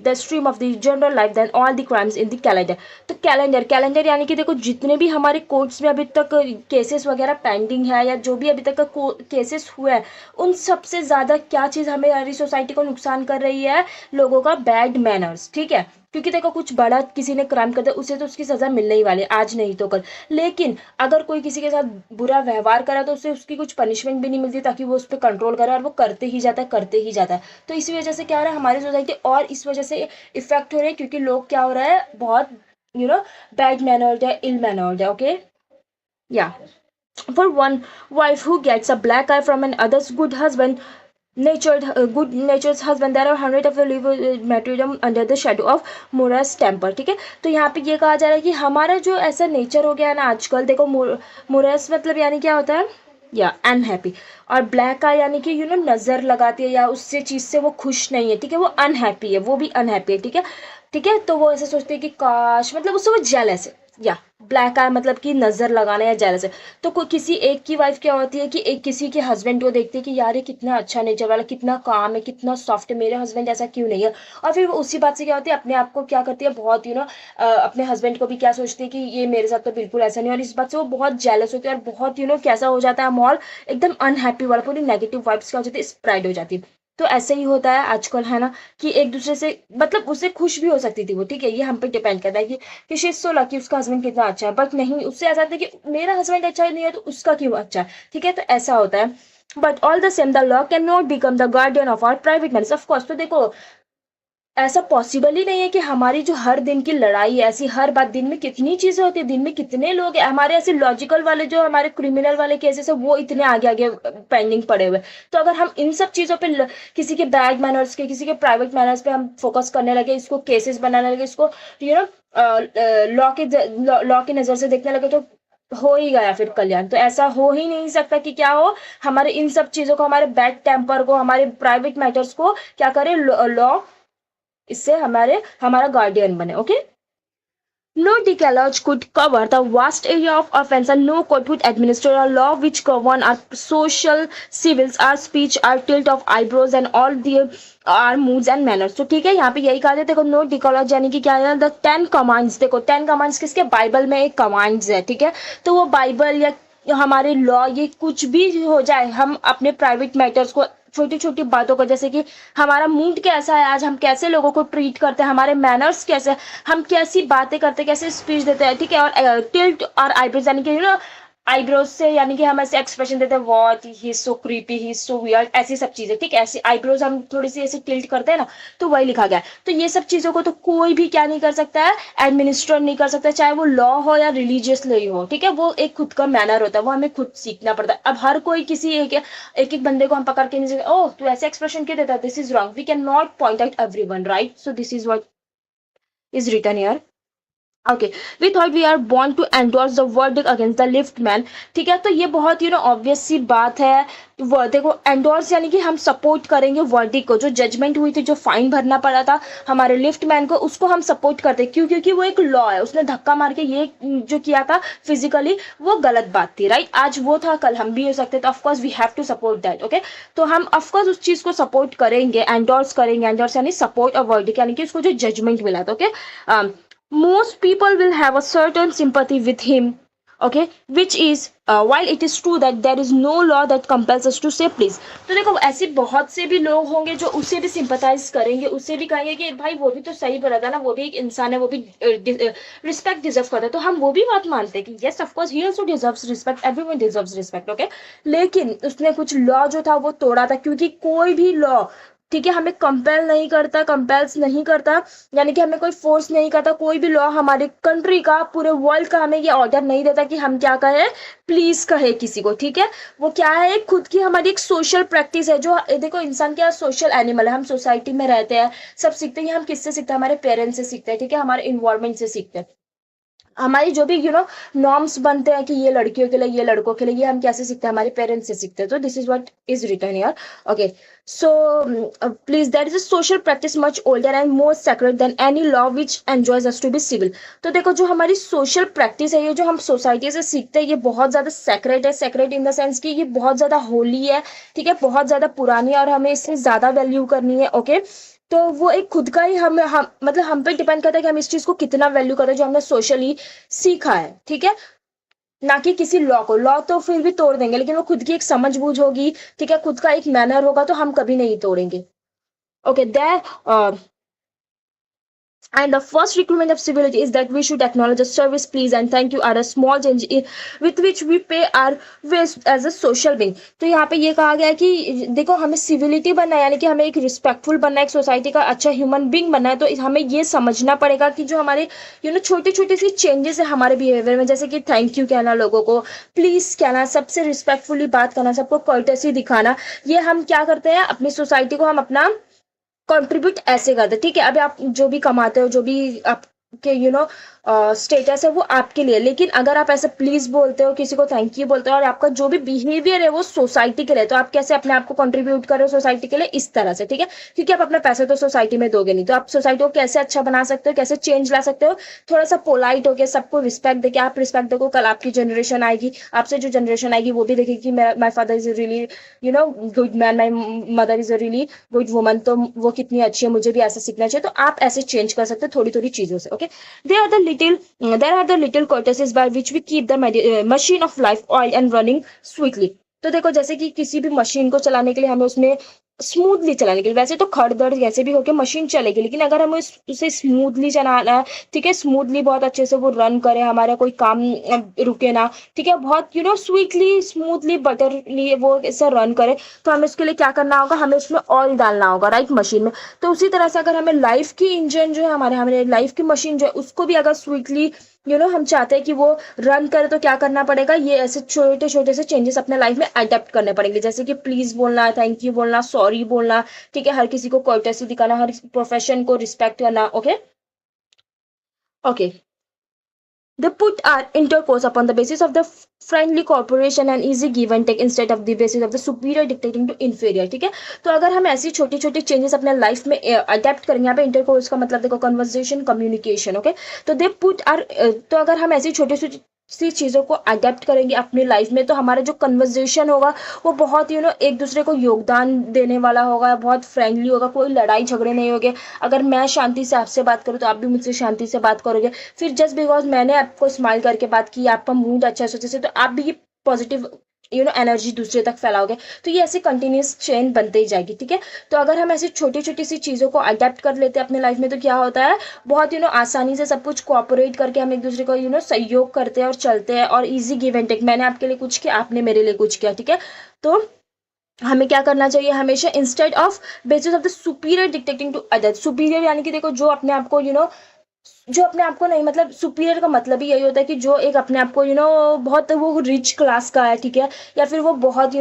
the stream of the general life than all the crimes in the calendar. तो कैलेंडर यानी कि देखो, जितने भी हमारे कोर्ट्स में अभी तक केसेस वगैरह पेंडिंग है, या जो भी अभी तक का केसेस हुए हैं, उन सबसे ज्यादा क्या चीज हमें हमारी सोसाइटी को नुकसान कर रही है, लोगों का बैड मैनर्स, ठीक है। क्योंकि देखो, कुछ बड़ा किसी ने क्राइम कर दिया, उसे तो उसकी सजा मिलने ही वाली है, आज नहीं तो कल। लेकिन अगर कोई किसी के साथ बुरा व्यवहार करा तो उसे उसकी कुछ पनिशमेंट भी नहीं मिलती, ताकि वो उस पर कंट्रोल करे, और वो करते ही जाता है, करते ही जाता है। तो इसी वजह से क्या हो रहा है, हमारी सोसाइटी और इस वजह से इफेक्ट हो रही है, क्योंकि लोग क्या हो रहा है, बहुत बैड मैनर्ड है, इल मैनर्ड है। ओके, या for one wife who gets a black eye from an other's good natured husband, there are hundred of the live martyrdom under the shadow of Mura's temper, ठीक है। तो यहाँ पे ये कहा जा रहा है कि हमारा जो ऐसा नेचर हो गया है ना आजकल, देखो मुरस मतलब यानी क्या होता है, या अनहैप्पी, और ब्लैक आई यानी कि नजर लगाती है, या उससे चीज से वो खुश नहीं है, ठीक है, वो अनहैप्पी है, वो भी अनहैप्पी है, ठीक है। ठीक है, तो वो ऐसे सोचते हैं कि काश, मतलब उससे वो जेलस है, या ब्लैक आई मतलब कि नजर लगाना या जेलस है। तो कोई किसी एक की वाइफ क्या होती है कि एक किसी के हस्बैंड को देखती है कि यार ये कितना अच्छा नेचर वाला, कितना काम है, कितना सॉफ्ट है, मेरे हस्बैंड ऐसा क्यों नहीं है। और फिर वो उसी बात से क्या होती है, अपने आप को क्या करती है, बहुत अपने हस्बैंड को भी क्या सोचती है कि ये मेरे साथ तो बिल्कुल ऐसा नहीं, और इस बात से वो बहुत जेलस होती है, और बहुत कैसा हो जाता है मॉल, एकदम अनहैप्पी वाला, पूरी नेगेटिव वाइब्स क्या हो जाती है, स्प्रेड हो जाती है। तो ऐसे ही होता है आजकल, है ना, कि एक दूसरे से मतलब उससे खुश भी हो सकती थी वो, ठीक है, ये हम पे डिपेंड करता है कि शी इज सो लकी, उसका हस्बैंड कितना अच्छा है, बट नहीं, उससे ऐसा था कि मेरा हस्बैंड अच्छा नहीं है तो उसका क्यों अच्छा है, ठीक है। तो ऐसा होता है, but all the same the law can not become the guardian of our private matters, of course. तो देखो, ऐसा पॉसिबल ही नहीं है कि हमारी जो हर दिन की लड़ाई है, ऐसी हर बात, दिन में कितनी चीजें होती है, दिन में कितने लोग हैं हमारे, ऐसे लॉजिकल वाले जो हमारे क्रिमिनल वाले केसेस है, वो इतने आगे आगे पेंडिंग पड़े हुए। तो अगर हम इन सब चीजों पे किसी के बैड मैनर्स के, किसी के प्राइवेट मैनर्स पे हम फोकस करने लगे, इसको केसेस बनाने लगे, इसको यू नो लॉ की नजर से देखने लगे, तो हो ही गया फिर कल्याण। तो ऐसा हो ही नहीं सकता कि क्या हो, हमारे इन सब चीजों को, हमारे बैड टेम्पर को, हमारे प्राइवेट मैटर्स को क्या करे, लॉ इससे हमारा गार्डियन बने। Okay, no decalogue could cover the vast area of offense, and no court would administer a law which govern our social civils, our speech, our tilt of eyebrows and all the our moods and manners। तो ठीक है, यहाँ पे यही कहा जाता है, देखो नो डिकोलॉज यानी कि क्या है, द 10 कमांड्स। देखो 10 कमांड्स किसके, बाइबल में एक कमांड्स है, ठीक है। तो वो बाइबल या हमारे लॉ, ये कुछ भी हो जाए, हम अपने प्राइवेट मैटर्स को, छोटी छोटी बातों को, जैसे कि हमारा मूड कैसा है आज, हम कैसे लोगों को ट्रीट करते हैं, हमारे मैनर्स कैसे, हम कैसी बातें करते हैं, कैसे स्पीच देते हैं, ठीक है। और टिल्ट और आईब्रोज यानी कि आईब्रोज से यानी कि हम ऐसे एक्सप्रेशन देते हैं, what he so creepy, he so weird, ऐसी सब चीजें, ठीक है। ऐसी आईब्रोज हम थोड़ी सी ऐसे टिल्ट करते हैं ना, तो वही लिखा गया है। तो ये सब चीजों को तो कोई भी क्या नहीं कर सकता है, एडमिनिस्टर नहीं कर सकता, चाहे वो लॉ हो या रिलीजियस लॉ हो, ठीक है। वो एक खुद का मैनर होता है, वो हमें खुद सीखना पड़ता है। अब हर कोई किसी एक बंदे को हम पकड़ के नहीं सकते, ओह तू ऐसे एक्सप्रेशन क्यों देता है, this is wrong, we can not point out everyone, right. So this is what is written here. Okay, we thought we are born to endorse the verdict against the lift man, ठीक है। तो ये बहुत obvious सी बात है। देखो, endorse यानी कि हम सपोर्ट करेंगे वर्डिक्ट को, जो जजमेंट हुई थी, जो फाइन भरना पड़ा था हमारे लिफ्ट मैन को, उसको हम सपोर्ट करते हैं। क्यों? क्योंकि वो एक लॉ है, उसने धक्का मार के ये जो किया था फिजिकली, वो गलत बात थी, राइट। आज वो था, कल हम भी हो सकते, तो of course we have to support that. Okay, तो हम ऑफकोर्स उस चीज को सपोर्ट करेंगे, एंडोर्स करेंगे। एंडोर्स यानी सपोर्ट और वर्डिक्ट यानी कि उसको जो जजमेंट मिला था। Okay, most people will have a certain sympathy with him, okay, which is while it is true that there is no law that compels us to say please। तो देखो, ऐसे बहुत से भी लोग होंगे जो उससे भी सिंपथाइज करेंगे, उससे भी कहेंगे कि भाई वो भी तो सही बोला था ना, वो भी एक इंसान है, वो भी रिस्पेक्ट डिजर्व करता है। तो हम वो भी बात मानते हैं कि yes of course he also deserves respect, everyone deserves respect. Okay, लेकिन उसने कुछ लॉ जो था वो तोड़ा था, क्योंकि कोई भी लॉ ठीक है, हमें कंपेल नहीं करता, कंपेल्स नहीं करता, यानी कि हमें कोई फोर्स नहीं करता, कोई भी लॉ हमारी कंट्री का, पूरे वर्ल्ड का हमें ये ऑर्डर नहीं देता कि हम क्या कहें, प्लीज कहे किसी को। ठीक है, वो क्या है, खुद की हमारी एक सोशल प्रैक्टिस है। जो देखो, इंसान क्या सोशल एनिमल है, हम सोसाइटी में रहते हैं, सब सीखते हैं। हम किससे सीखते हैं? हमारे पेरेंट्स से सीखते हैं, ठीक है, हमारे इन्वायरमेंट से सीखते हैं। हमारी जो भी नॉर्म्स बनते हैं कि ये लड़कियों के लिए, ये लड़कों के लिए, ये हम कैसे सीखते हैं? हमारे पेरेंट्स से सीखते हैं। तो this is what is written here. Okay, so please, that is a social practice much older and more sacred than any law which enjoys us to be civil. तो देखो, जो हमारी सोशल प्रैक्टिस है, ये जो हम सोसाइटी से सीखते हैं, ये बहुत ज्यादा सेक्रेट है। सेक्रेट इन द सेंस कि ये बहुत ज्यादा होली है, ठीक है, बहुत ज्यादा पुरानी है, और हमें इससे ज्यादा वैल्यू करनी है। ओके, तो वो एक खुद का ही हम मतलब हम पे डिपेंड करता है कि हम इस चीज को कितना वैल्यू करते हैं, जो हमने सोशली सीखा है। ठीक है, ना कि किसी लॉ को। लॉ तो फिर भी तोड़ देंगे, लेकिन वो खुद की एक समझ बूझ होगी, ठीक है, खुद का एक मैनर होगा, तो हम कभी नहीं तोड़ेंगे। Okay, there and the first requirement of civility is that we should acknowledge a service, please and thank you are a small change with which we pay our ways as a social being। तो यहाँ पे ये कहा गया है कि देखो, हमें सिविलिटी बनना है, यानी कि हमें एक रिस्पेक्टफुल बनना है, एक सोसाइटी का अच्छा ह्यूमन बींग बनना है। तो हमें ये समझना पड़ेगा कि जो हमारे छोटी छोटी सी चेंजेस है हमारे बिहेवियर में, जैसे कि थैंक यू कहना, लोगों को प्लीज कहना, सबसे रिस्पेक्टफुली बात करना, सबको कर्टेसी दिखाना, ये हम क्या करते हैं, अपनी सोसाइटी को हम अपना कंट्रीब्यूट ऐसे करते। ठीक है, अभी आप जो भी कमाते हो, जो भी आपके स्टेटस है, वो आपके लिए। लेकिन अगर आप ऐसे प्लीज बोलते हो, किसी को थैंक यू बोलते हो, और आपका जो भी बिहेवियर है वो सोसाइटी के लिए, तो आप कैसे अपने आप को कंट्रीब्यूट कर रहे हो सोसाइटी के लिए? इस तरह से। ठीक है, क्योंकि आप अपने पैसे तो सोसाइटी में दोगे नहीं, तो आप सोसाइटी को कैसे अच्छा बना सकते हो, कैसे चेंज ला सकते हो? थोड़ा सा पोलाइट होकर, सबको रिस्पेक्ट देके। आप रिस्पेक्ट देखो, कल आपकी जनरेशन आएगी, आपसे जो जनरेशन आएगी वो भी देखेगी कि my father is really good man, my mother is a really good woman, तो वो कितनी अच्छी है, मुझे भी ऐसा सीखना चाहिए। तो आप ऐसे चेंज कर सकते हो थोड़ी थोड़ी चीजों से। Okay, there are the little courtesies by which we keep the machine of life oil and running sweetly। तो देखो, जैसे कि किसी भी मशीन को चलाने के लिए हमें उसमें स्मूथली चलाने के लिए, वैसे तो खड़दड़ कैसे भी होके मशीन चलेगी, लेकिन अगर हमें उसे स्मूथली चलाना है, ठीक है, स्मूथली बहुत अच्छे से वो रन करे, हमारा कोई काम रुके ना, ठीक है, बहुत स्वीटली, स्मूथली, बटरली वो ऐसे रन करे, तो हमें उसके लिए क्या करना होगा? हमें उसमें ऑयल डालना होगा, राइट, मशीन में। तो उसी तरह से अगर हमें लाइफ की इंजन जो है, हमारे लाइफ की मशीन जो है, उसको भी अगर स्वीटली हम चाहते हैं कि वो रन करे, तो क्या करना पड़ेगा? ये ऐसे छोटे छोटे से चेंजेस अपने लाइफ में अडेप्ट करने पड़ेंगे, जैसे कि प्लीज बोलना, थैंक यू बोलना, सॉरी बोलना, ठीक है, हर किसी को कर्टेसी दिखाना, हर प्रोफेशन को रिस्पेक्ट करना। Okay, okay, they put our intercourse upon the basis of the friendly cooperation and easy give and take instead of the basis of the superior dictating to inferior। ठीक है, तो अगर हम ऐसी छोटी छोटी चेंजेस अपने लाइफ में अडेप्ट करेंगे, यहाँ पे इंटरकोर्स का मतलब देखो, कन्वर्सेशन, कम्युनिकेशन। ओके, तो दे पुट आर, तो अगर हम ऐसी छोटी छोटी सी चीजों को अडेप्ट करेंगे अपनी लाइफ में, तो हमारा जो कन्वर्सेशन होगा वो बहुत एक दूसरे को योगदान देने वाला होगा, बहुत फ्रेंडली होगा, कोई लड़ाई झगड़े नहीं होंगे। अगर मैं शांति से आपसे बात करूँ, तो आप भी मुझसे शांति से बात करोगे। फिर जस्ट बिकॉज मैंने आपको स्माइल करके बात की, आपका मूड अच्छा है सोचे से, तो आप भी पॉजिटिव एनर्जी दूसरे तक फैलाओगे। तो ये ऐसे कंटिन्यूस चेन बनते ही जाएगी। ठीक है, तो अगर हम ऐसी छोटी छोटी सी चीज़ों को अडेप्ट कर लेते हैं अपने लाइफ में, तो क्या होता है, बहुत आसानी से सब कुछ कोऑपरेट करके हम एक दूसरे को सहयोग करते हैं और चलते हैं, और इजी गिव एंड टेक, मैंने आपके लिए कुछ किया, आपने मेरे लिए कुछ किया। ठीक है, तो हमें क्या करना चाहिए हमेशा, instead of basis of the superior dictating to other. Superior यानी कि देखो, जो अपने आप को जो अपने आप को नहीं, मतलब सुपीरियर का मतलब ही यही होता है कि जो एक अपने आप को बहुत वो रिच क्लास का है, ठीक है, या फिर वो बहुत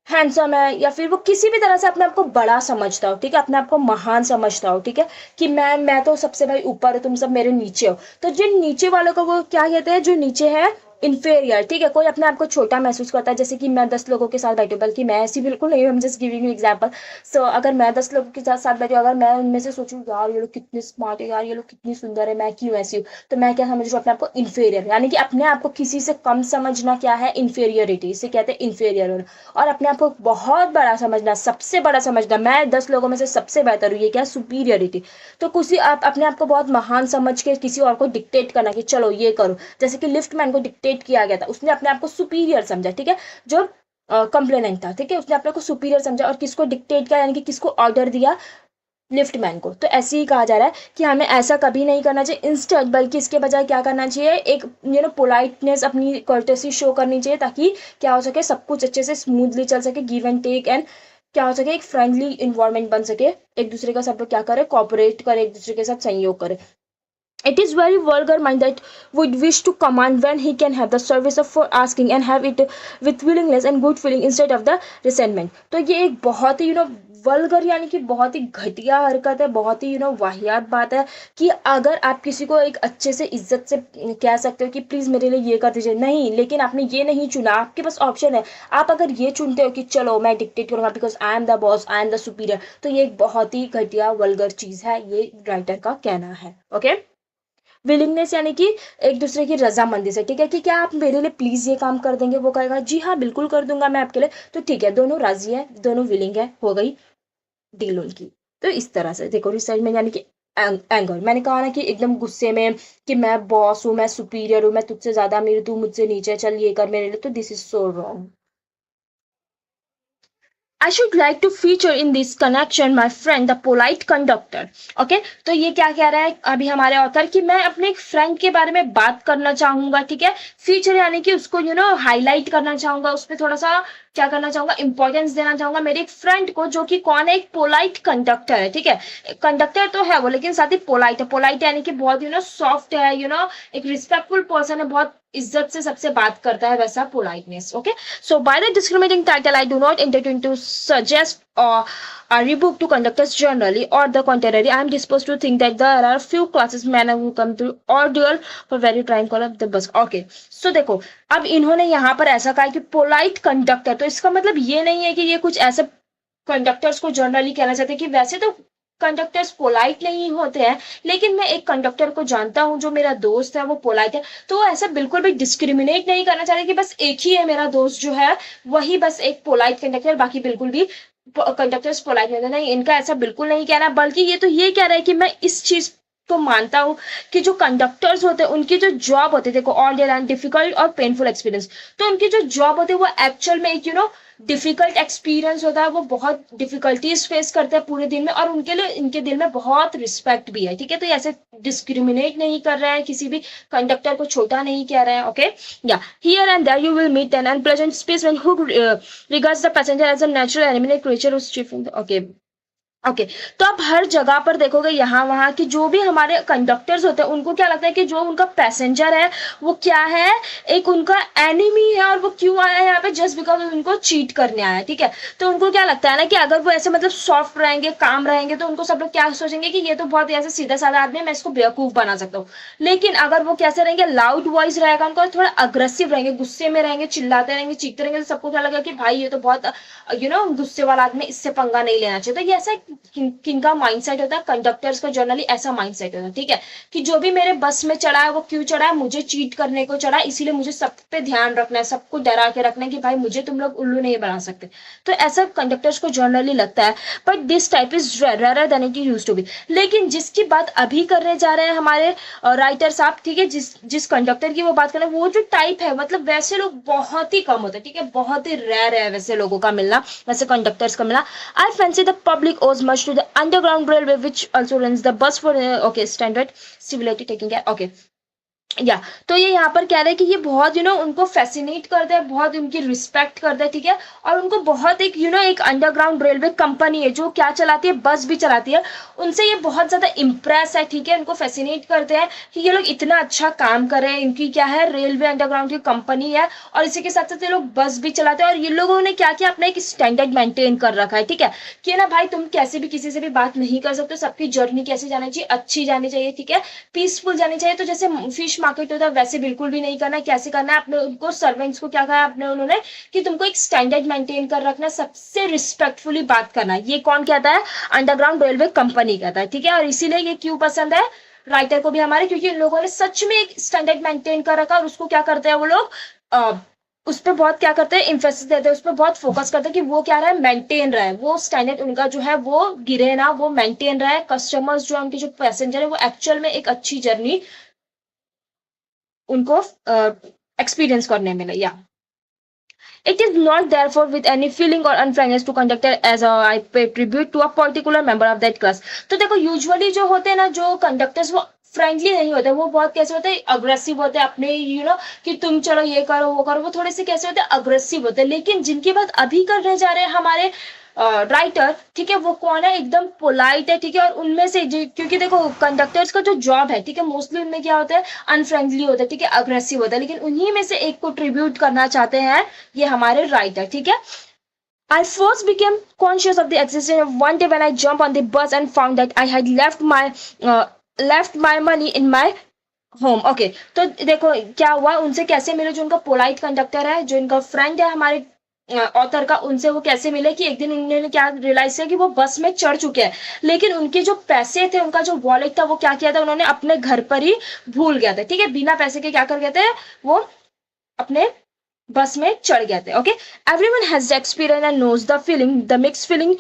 हैंडसम है, या फिर वो किसी भी तरह से अपने आप को बड़ा समझता हो, ठीक है, अपने आप को महान समझता हो, ठीक है, कि मैं तो सबसे भाई ऊपर हूँ, तुम सब मेरे नीचे हो। तो जिन नीचे वालों को वो क्या कहते हैं, जो नीचे है इन्फेरियर। ठीक है, कोई अपने आप को छोटा महसूस करता है, जैसे कि मैं 10 लोगों के साथ बैठी हूँ, बल्कि मैं ऐसी बिल्कुल नहीं हूँ, हम जस्ट गिविंग यू एग्जांपल। सो अगर मैं 10 लोगों के साथ बैठी हूँ, अगर मैं उनमें से सोचूं, यार ये लोग कितने स्मार्ट है, यार ये लोग कितनी सुंदर है, मैं क्यों ऐसी हूँ, तो मैं क्या समझ रही हूँ, अपने आप को इन्फेरियर, यानी कि अपने आप को किसी से कम समझना क्या है, इन्फेरियरिटी, इसे कहते हैं इन्फेरियर होना। और अपने आप को बहुत बड़ा समझना, सबसे बड़ा समझना, मैं 10 लोगों में से सबसे बेहतर हूँ, ये क्या, सुपीरियरिटी। तो किसी आप अपने आप को बहुत महान समझ के किसी और को डिक्टेट करना कि चलो ये करो, जैसे कि लिफ्ट मैन को डिक्टेट किया गया था, उसने अपने आप को सुपीरियर समझा, ठीक है, जो कंप्लेनेंट था, ठीक है, उसने अपने को सुपीरियर समझा, और किसको डिक्टेट किया, यानी कि किसको ऑर्डर दिया, लिफ्ट मैन को। तो ऐसे ही कहा जा रहा है कि हमें ऐसा कभी नहीं करना चाहिए इंस्टेड, बल्कि इसके बजाय क्या करना चाहिए, एक पोलाइटनेस, अपनी कर्टेसी शो करनी चाहिए, ताकि क्या हो सके, सब कुछ अच्छे से स्मूथली चल सके, गिव एंड टेक एंड क्या हो सके, एक फ्रेंडली इन्वायरमेंट बन सके, एक दूसरे का सब लोग क्या करे, कॉपरेट करे, एक दूसरे के साथ सहयोग करे. It is very vulgar mind that would wish to command when he can have the service of for asking and have it with willingness and good feeling instead of the resentment. तो ये एक बहुत ही vulgar यानी कि बहुत ही घटिया हरकत है, बहुत ही वाहियात बात है कि अगर आप किसी को एक अच्छे से इज्जत से कह सकते हो कि प्लीज मेरे लिए ये कर दीजिए, नहीं, लेकिन आपने ये नहीं चुना, आपके पास ऑप्शन है, आप अगर ये चुनते हो कि चलो मैं डिक्टेट करूंगा because I am the boss, I am the superior, तो ये एक बहुत ही घटिया वल्गर चीज है, ये राइटर का कहना है. ओके, विलिंगनेस यानी कि एक दूसरे की रजामंदी से, ठीक है, कि क्या आप मेरे लिए प्लीज ये काम कर देंगे, वो कहेगा जी हाँ बिल्कुल कर दूंगा मैं आपके लिए, तो ठीक है, दोनों राजी है, दोनों विलिंग है, हो गई डील उनकी. तो इस तरह से देखो, रिसेंटमेंट यानी कि एंगर, मैंने कहा ना कि एकदम गुस्से में कि मैं बॉस हूँ, मैं सुपीरियर हूँ, मैं तुझसे ज्यादा अमीर, तू मुझसे नीचे, चल ये कर मेरे लिए, तो this is so wrong. I should like to feature in this connection my friend the polite conductor. Okay, तो ये क्या कह रहा है अभी हमारे ऑथर कि मैं अपने एक फ्रेंड के बारे में बात करना चाहूंगा, ठीक है, फीचर यानी कि उसको हाईलाइट करना चाहूंगा, उस पर थोड़ा सा क्या करना चाहूंगा, इंपॉर्टेंस देना चाहूंगा मेरे एक फ्रेंड को, जो कि कौन है, एक पोलाइट कंडक्टर है, ठीक है, कंडक्टर तो है वो, लेकिन साथ ही पोलाइट है. पोलाइट यानी कि बहुत सॉफ्ट है, एक रिस्पेक्टफुल पर्सन है, बहुत इज्जत से सबसे बात करता है, वैसा politeness. Okay, so by the discriminating title I do not intend to suggest a rebuke to conductors generally, or the contrary. I am disposed to think that there are few classes men who come through ordeal for very trying call of the bus. Okay, so देखो, अब इन्होंने यहाँ पर ऐसा कहा कि polite conductor, तो इसका मतलब ये नहीं है कि ये कुछ ऐसे कंडक्टर्स को जनरली कहना चाहते हैं कि वैसे तो कंडक्टर्स पोलाइट नहीं होते हैं, लेकिन मैं एक कंडक्टर को जानता हूं जो मेरा दोस्त है, वो पोलाइट है, तो ऐसा बिल्कुल भी डिस्क्रिमिनेट नहीं करना चाहते कि बस एक ही है मेरा दोस्त जो है वही बस एक पोलाइट कंडक्टर, बाकी बिल्कुल भी कंडक्टर्स पोलाइट नहीं. इनका ऐसा बिल्कुल नहीं कहना, बल्कि ये तो ये कह रहा है कि मैं इस चीज तो मानता हूं कि जो कंडक्टर्स होते हैं उनकी जो जॉब होती है, देखो, ऑल डे एंड डिफिकल्ट और पेनफुल एक्सपीरियंस, तो उनकी जो जॉब होती है वो एक्चुअल में एक डिफिकल्ट एक्सपीरियंस होता है, वो बहुत डिफिकल्टीज फेस करते हैं पूरे दिन में, और उनके लिए इनके दिल में बहुत रिस्पेक्ट भी है, ठीक है, तो ऐसे डिस्क्रिमिनेट नहीं कर रहा है, किसी भी कंडक्टर को छोटा नहीं कह रहा है. Okay, yeah here and there you will meet an unpleasant specimen who regards the passenger as a natural animal creature whose chief. Okay, okay, तो आप हर जगह पर देखोगे यहाँ वहां कि जो भी हमारे कंडक्टर्स होते हैं उनको क्या लगता है कि जो उनका पैसेंजर है वो क्या है, एक उनका एनिमी है, और वो क्यों आया है यहाँ पे, जस्ट बिकॉज उनको चीट करने आया, ठीक है. तो उनको क्या लगता है ना कि अगर वो ऐसे मतलब सॉफ्ट रहेंगे, काम रहेंगे, तो उनको सब लोग क्या सोचेंगे कि ये तो बहुत ऐसे सीधा साधा आदमी है, मैं इसको बेवकूफ बना सकता हूँ. लेकिन अगर वो कैसे रहेंगे, लाउड वॉइस रहेगा उनको, थोड़ा अग्रेसिव रहेंगे, गुस्से में रहेंगे, चिल्लाते रहेंगे, चीखते रहेंगे, तो सबको क्या लगेगा कि भाई ये तो बहुत गुस्से वाला आदमी, इससे पंगा नहीं लेना चाहिए. तो ये ऐसा किनका माइंडसेट होता है, कंडक्टर्स का जनरली ऐसा माइंडसेट होता है, ठीक है, कि जो भी मेरे बस में चढ़ा है वो क्यों चढ़ा है, मुझे चीट करने को चढ़ा है, इसीलिए मुझे सब पे ध्यान रखना है, सबको डरा के रखना है कि भाई मुझे तुम लोग उल्लू नहीं बना सकते. तो ऐसा कंडक्टर्स को जनरली लगता है, but this type is rare than it used to be. लेकिन जिसकी बात अभी करने जा रहे हैं हमारे राइटर साहब, ठीक है, जिस कंडक्टर की वो बात कर रहे हैं, वो जो टाइप है, मतलब वैसे लोग बहुत ही कम होते हैं, ठीक है, बहुत ही रेयर है वैसे लोगों का मिलना, वैसे कंडक्टर्स का मिलना. आई फैंसी द पब्लिक ओज much to the underground railway which also runs the bus for okay standard civility taking care. Okay, या तो ये यहाँ पर कह रहे हैं कि ये बहुत उनको फैसिनेट करता है, बहुत उनकी रिस्पेक्ट करता है, ठीक है, और उनको बहुत एक एक अंडरग्राउंड रेलवे कंपनी है जो क्या चलाती है, बस भी चलाती है, उनसे ये बहुत ज्यादा इम्प्रेस है, ठीक है, उनको फैसिनेट करते हैं कि ये लोग इतना अच्छा काम कर रहे हैं, इनकी क्या है, रेलवे अंडरग्राउंड की कंपनी है, और इसी के साथ साथ ये लोग बस भी चलाते हैं, और ये लोगों ने क्या किया, अपना एक स्टैंडर्ड मेंटेन कर रखा है, ठीक है, कि ना भाई तुम कैसे भी किसी से भी बात नहीं कर सकते, सबकी जर्नी कैसे जानी चाहिए, अच्छी जानी चाहिए, ठीक है, पीसफुल जानी चाहिए. तो जैसे फिश मार्केट होता है वैसे बिल्कुल भी नहीं करना, कैसे करना है, अपने उनको सर्वेंट्स को क्या कहा अपने उन्होंने कि तुमको एक स्टैंडर्ड मेंटेन कर रखना, सबसे रिस्पेक्टफुली बात करना. ये कौन कहता है, अंडरग्राउंड रेलवे कंपनी कहता है, ठीक है, और इसीलिए ये क्यों पसंद है राइटर को भी हमारे, क्योंकि इन लोगों ने सच में एक स्टैंडर्ड मेंटेन कर रखा, और उसको क्या करते हैं वो लोग उस पर बहुत क्या करते हैं, इम्फेसिस देते हैं, उस पर बहुत फोकस करते हैं कि वो क्या रहा है, मेंटेन रहा है, वो स्टैंडर्ड उनका जो है वो गिरे ना, वो मेंटेन रहा है, कस्टमर्स जो उनके जो पैसेंजर है वो एक्चुअल में एक अच्छी जर्नी उनको एक्सपीरियंस करने मिले. या it is not therefore with any feeling or unfrankness to conductor as I pay tribute to a particular member of that class. तो देखो यूजुअली जो होते हैं ना जो कंडक्टर्स, वो फ्रेंडली नहीं होते, वो बहुत कैसे होते हैं, अग्रेसिव होते हैं अपने कि तुम चलो ये करो वो करो, वो थोड़े से कैसे होते हैं, अग्रेसिव होते हैं। लेकिन जिनकी बात अभी करने जा रहे हैं हमारे राइटर, ठीक है, वो कौन है, एकदम पोलाइट है, ठीक है। और उनमें से क्योंकि देखो कंडक्टर्स का जो जॉब है, ठीक है, मोस्टली उनमें क्या होता है, अनफ्रेंडली होता है, ठीक है, अग्रेसिव होता है, लेकिन उन्हीं में से एक को ट्रिब्यूट करना चाहते हैं ये हमारे राइटर, ठीक है। I first became conscious of the existence of one day when I jumped on the bus and found that I had uh, left my money in my home. Okay, तो देखो क्या हुआ, उनसे कैसे मिले, जो उनका पोलाइट कंडक्टर है, जो इनका फ्रेंड है हमारे ऑथर का, उनसे वो कैसे मिले कि एक दिन उन्होंने क्या रियलाइज किया कि वो बस में चढ़ चुके हैं, लेकिन उनके जो पैसे थे, उनका जो वॉलेट था, वो क्या किया था, उन्होंने अपने घर पर ही भूल गया था, ठीक है, बिना पैसे के क्या कर गए थे वो, अपने बस में चढ़ गए थे। Okay, everyone has the experience and knows the feeling, the mix feeling.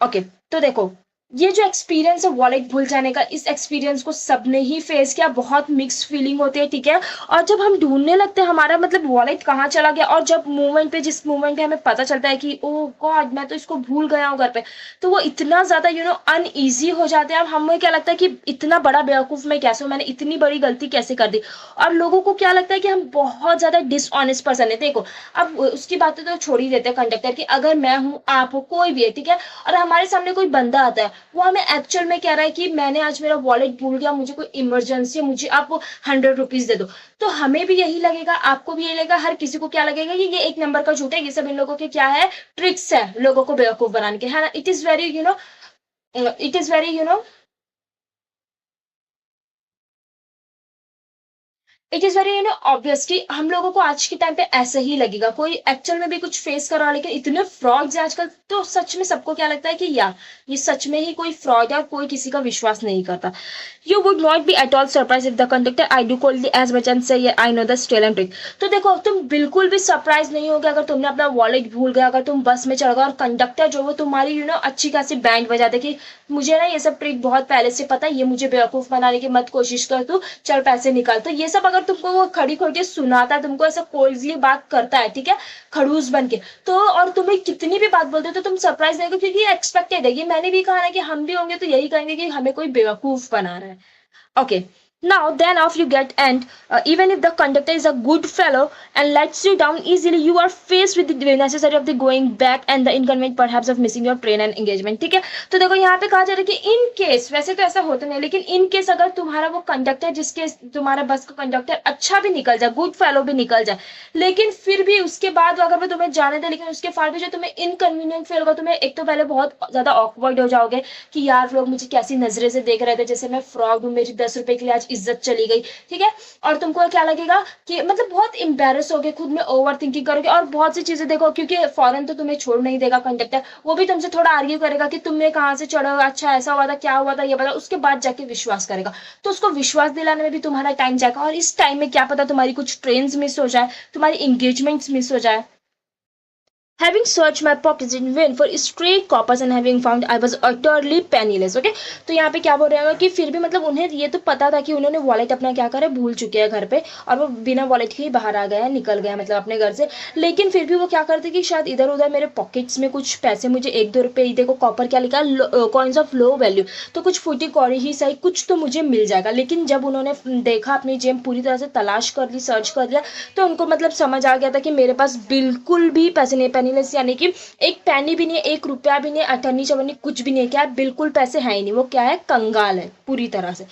Okay, तो देखो ये जो एक्सपीरियंस है वॉलेट भूल जाने का, इस एक्सपीरियंस को सबने ही फेस किया, बहुत मिक्स फीलिंग होती है, ठीक है। और जब हम ढूंढने लगते हैं हमारा मतलब वॉलेट कहाँ चला गया, और जब मोमेंट पे, जिस मोमेंट पे हमें पता चलता है कि ओ गॉड मैं तो इसको भूल गया हूँ घर पे, तो वो इतना ज्यादा अनईजी हो जाते हैं। अब हमें क्या लगता है कि इतना बड़ा बेवकूफ मैं कैसे हूँ, मैंने इतनी बड़ी गलती कैसे कर दी। और लोगों को क्या लगता है कि हम बहुत ज्यादा डिसऑनेस्ट पर्सन है। देखो अब उसकी बातें तो छोड़ ही देते हैं कंडक्टर की, अगर मैं हूँ, आप हो, कोई भी है, ठीक है, और हमारे सामने कोई बंदा आता है, वो हमें एक्चुअल में कह रहा है कि मैंने आज मेरा वॉलेट भूल गया, मुझे कोई इमरजेंसी है, मुझे आप 100 रुपीज दे दो, तो हमें भी यही लगेगा, आपको भी यही लगेगा, हर किसी को क्या लगेगा कि ये एक नंबर का झूठ है। ये सब इन लोगों के क्या है, ट्रिक्स है लोगों को बेवकूफ बनाने के, है ना। It is very it is very it is very obvious कि हम लोगों को आज के टाइम पे ऐसे ही लगेगा, कोई एक्चुअल में भी कुछ फेस कर रहा है, लेकिन इतने फ्रॉड्स हैं आजकल, तो सच में सबको क्या लगता है कि यार ये सच में ही कोई फ्रॉड है, कोई किसी का विश्वास नहीं करता। You would not be at all surprise if the conductor I do call as much and say I know the stale trick. तो देखो तुम बिल्कुल भी सरप्राइज नहीं होगे अगर तुमने अपना वॉलेट भूल गया, अगर तुम बस में चढ़ गए और कंडक्टर जो वो तुम्हारी अच्छी खासी बैंड बजा दे कि मुझे ना ये सब ट्रिक बहुत पहले से पता है, ये मुझे बेवकूफ बनाने की मत कोशिश कर, तू चल पैसे निकाल, तो ये सब अगर तुमको वो खड़ी खोटी सुनाता है, तुमको ऐसा कोल्डली बात करता है, ठीक है, खड़ूस बन के, तो और तुम्हें कितनी भी बात बोलते हो तो तुम सरप्राइज नहीं हो, क्योंकि ये एक्सपेक्टेड है। ये मैंने भी कहा ना कि हम भी होंगे तो यही कहेंगे कि हमें कोई बेवकूफ बना रहा है। Okay. Now, then off you get, and even if the conductor is a good fellow and lets you down easily, you are faced with the necessary of the going back and the inconvenience perhaps of missing your train and engagement. ठीक है, तो देखो यहाँ पे कहा जा रहा है कि इन केस, वैसे तो ऐसा होता नहीं, लेकिन इन केस अगर तुम्हारा वो कंडक्टर, जिसके तुम्हारा बस का कंडक्टर अच्छा भी निकल जाए, गुड फेलो भी निकल जाए, लेकिन फिर भी उसके बाद अगर वो तुम्हें जाने दे, लेकिन उसके बाद भी जो तुम्हें इनकन्वीनियंट फील होगा, तुम्हें एक तो पहले बहुत ज्यादा ऑकवर्ड हो जाओगे कि यार लोग मुझे कैसी नजरे से देख रहे थे, जैसे मैं फ्रॉड हूँ, मेरी 10 रुपए के लिए आज इज्जत चली गई, ठीक है। और तुमको क्या लगेगा कि मतलब बहुत एम्बेरस होगे, खुद में ओवर थिंकिंग करोगे, और बहुत सी चीजें देखो, क्योंकि फॉरन तो तुम्हें छोड़ नहीं देगा कंडक्टर, वो भी तुमसे थोड़ा आर्ग्यू करेगा कि तुमने कहाँ से चढ़ा, अच्छा ऐसा हुआ था, क्या हुआ था, ये बता, उसके बाद जाके विश्वास करेगा, तो उसको विश्वास दिलाने में भी तुम्हारा टाइम जाएगा, और इस टाइम में क्या पता तुम्हारी कुछ ट्रेन मिस हो जाए, तुम्हारी एंगेजमेंट्स मिस हो जाए। Having searched my pockets in vain for stray coppers and having found I was utterly penniless. Okay? तो यहाँ पे क्या बोल रहे हैं कि फिर भी मतलब उन्हें ये तो पता था कि उन्होंने वॉलेट अपना क्या करे, भूल चुके हैं घर पे, और वो बिना वॉलेट के ही बाहर आ गया है, निकल गया मतलब अपने घर से, लेकिन फिर भी वो क्या करते कि शायद इधर उधर मेरे पॉकेट्स में कुछ पैसे, मुझे 1-2 रुपए, देखो कॉपर क्या लिखा है, कॉइन्स ऑफ लो वैल्यू, तो कुछ फूटी कौड़ी ही सही कुछ तो मुझे मिल जाएगा। लेकिन जब उन्होंने देखा, अपनी जेब पूरी तरह से तलाश कर ली, सर्च कर लिया, तो उनको मतलब समझ आ गया था कि मेरे पास बिल्कुल भी पैसे नहीं, पेनीलेस यानी कि एक पैनी भी नहीं है, 1 रुपया भी नहीं, अठन्नी चवन्नी कुछ भी नहीं है, क्या बिल्कुल पैसे है ही नहीं, वो क्या है, कंगाल है पूरी तरह से।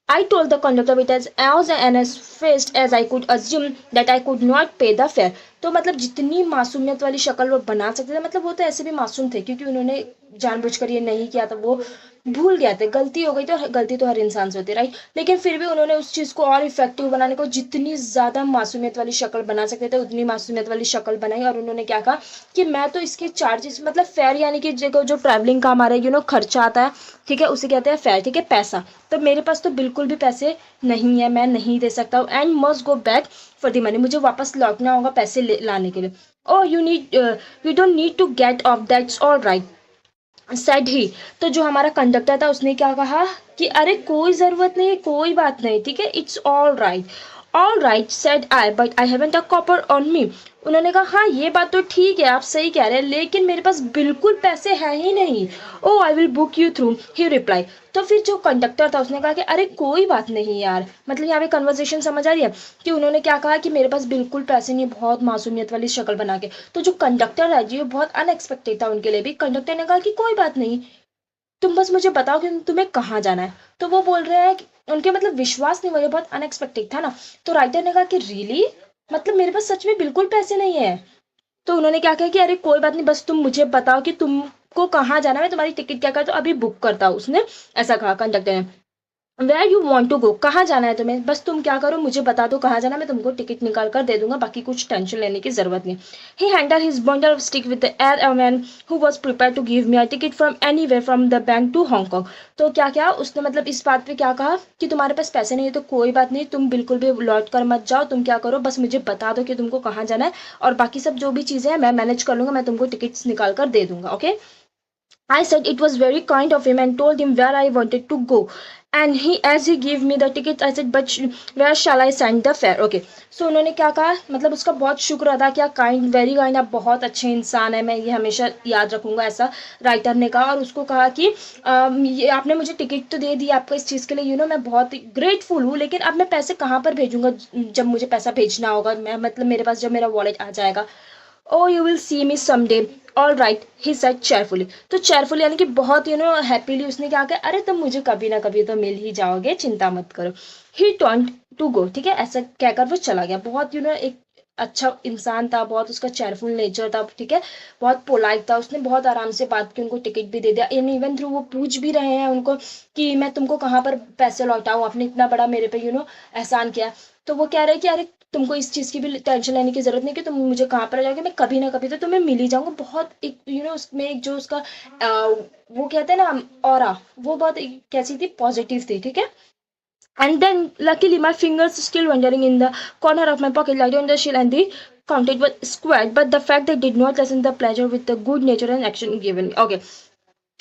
I told the conductor with as faced as I could assume that I could not pay the fare. तो मतलब जितनी मासूमियत वाली शक्ल वो बना सकते थे, मतलब वो तो ऐसे भी मासूम थे, क्योंकि उन्होंने जानबूझकर ये नहीं किया था, वो भूल गया थे, गलती हो गई, तो गलती तो हर इंसान से होती है, राइट। लेकिन फिर भी उन्होंने उस चीज़ को और इफेक्टिव बनाने को, जितनी ज़्यादा मासूमियत वाली शक्ल बना सकते थे उतनी मासूमियत वाली शक्ल बनाई, और उन्होंने क्या कहा कि मैं तो इसके चार्जेस, मतलब फेयर यानी कि जो ट्रैवलिंग का हमारा खर्चा आता है, ठीक है, उसे कहते हैं फेयर, ठीक है, पैसा, तो मेरे पास तो बिल्कुल भी पैसे नहीं है, मैं नहीं दे सकता हूँ, and must go back for the money, मुझे वापस लौटना होगा पैसे लाने के लिए। Oh you don't need to get off, that's all right said he. तो जो हमारा कंडक्टर था उसने क्या कहा कि अरे कोई ज़रूरत नहीं, कोई बात नहीं, ठीक है, it's all right. All right said I but I haven't a copper on me. उन्होंने कहा हाँ ये बात तो ठीक है, आप सही कह रहे हैं, लेकिन मेरे पास बिल्कुल पैसे हैं ही नहीं। Oh I will book you through, he reply. तो फिर जो कंडक्टर था उसने कहा कि अरे कोई बात नहीं यार, मतलब यहाँ पे कन्वर्सेशन समझ आ रही है कि उन्होंने क्या कहा कि मेरे पास बिल्कुल पैसे नहीं, बहुत मासूमियत वाली शक्ल बना के। तो जो कंडक्टर है जी वो बहुत अनएक्सपेक्टेड था उनके लिए भी। कंडक्टर ने कहा कि कोई बात नहीं, तुम बस मुझे बताओ कि तुम्हें कहाँ जाना है। तो वो बोल रहे हैं कि उनके मतलब विश्वास नहीं, मुझे बहुत अनएक्सपेक्टेड था ना। तो राइटर ने कहा कि रियली, मतलब मेरे पास सच में बिल्कुल पैसे नहीं है। तो उन्होंने क्या कहा कि अरे कोई बात नहीं, बस तुम मुझे बताओ कि तुमको कहाँ जाना है, मैं तुम्हारी टिकट क्या कर तो अभी बुक करता हूँ, उसने ऐसा कहा कंडक्टर ने। Where you want to go, कहाँ जाना है तुम्हें, बस तुम क्या करो मुझे बता दो कहाँ जाना है, मैं तुमको टिकट निकाल कर दे दूंगा, बाकी कुछ टेंशन लेने की जरूरत नहीं। He handle his bundle of stick with the air a man who was prepare to give me a ticket from anywhere from the bank to Hong Kong. तो क्या क्या उसने मतलब इस बात पे क्या कहा कि तुम्हारे पास पैसे नहीं है तो कोई बात नहीं, तुम बिल्कुल भी लौट कर मत जाओ, तुम क्या करो बस मुझे बता दो कि तुमको कहाँ जाना है, और बाकी सब जो भी चीजें हैं मैं मैनेज कर लूंगा, मैं तुमको टिकट्स निकाल कर दे दूंगा। Okay, I said it was very kind of him and told him where I wanted to go. And as he gave me the ticket, I said, but where shall I send the fare? Okay. So उन्होंने क्या कहा, मतलब उसका बहुत शुक्र अदा किया, kind, very kind, आप बहुत अच्छे इंसान है, मैं ये हमेशा याद रखूंगा, ऐसा राइटर ने कहा। और उसको कहा कि ये आपने मुझे टिकट तो दे दी, आपको इस चीज़ के लिए मैं बहुत ग्रेटफुल हूँ, लेकिन अब मैं पैसे कहाँ पर भेजूंगा, जब मुझे पैसा भेजना होगा, मैं मतलब मेरे पास जब मेरा वॉलेट आ जाएगा। Oh you will see me someday, all right, he said cheerfully. तो चेयरफुली यानी कि बहुत हैप्पीली उसने क्या कहा, अरे तुम मुझे कभी ना कभी तो मिल ही जाओगे, चिंता मत करो। ही टर्न टू गो, ठीक है, ऐसा कहकर वो चला गया। बहुत एक अच्छा इंसान था, बहुत उसका चेयरफुल नेचर था, ठीक है, बहुत पोलाइट था, उसने बहुत आराम से बात की, उनको टिकट भी दे दिया। इन इवन थ्रू वो पूछ भी रहे हैं उनको कि मैं तुमको कहाँ पर पैसे लौटाऊं, आपने इतना बड़ा मेरे पे एहसान किया। तो वो कह रहे हैं कि अरे तुमको इस चीज़ की भी टेंशन लेने की जरूरत नहीं कि तुम मुझे कहाँ पर जाओगे, मैं कभी ना कभी तो तुम्हें मिल ही जाऊंगा। बहुत एक उसमें एक जो उसका वो कहते हैं ना ऑरा, वो बहुत कैसी थी, पॉजिटिव थी, ठीक है। And then luckily my fingers still wandering in the corner of my pocket lighted on the shield and the counted was squared, but the fact that did not lessen the pleasure with the good nature and action given me. Okay,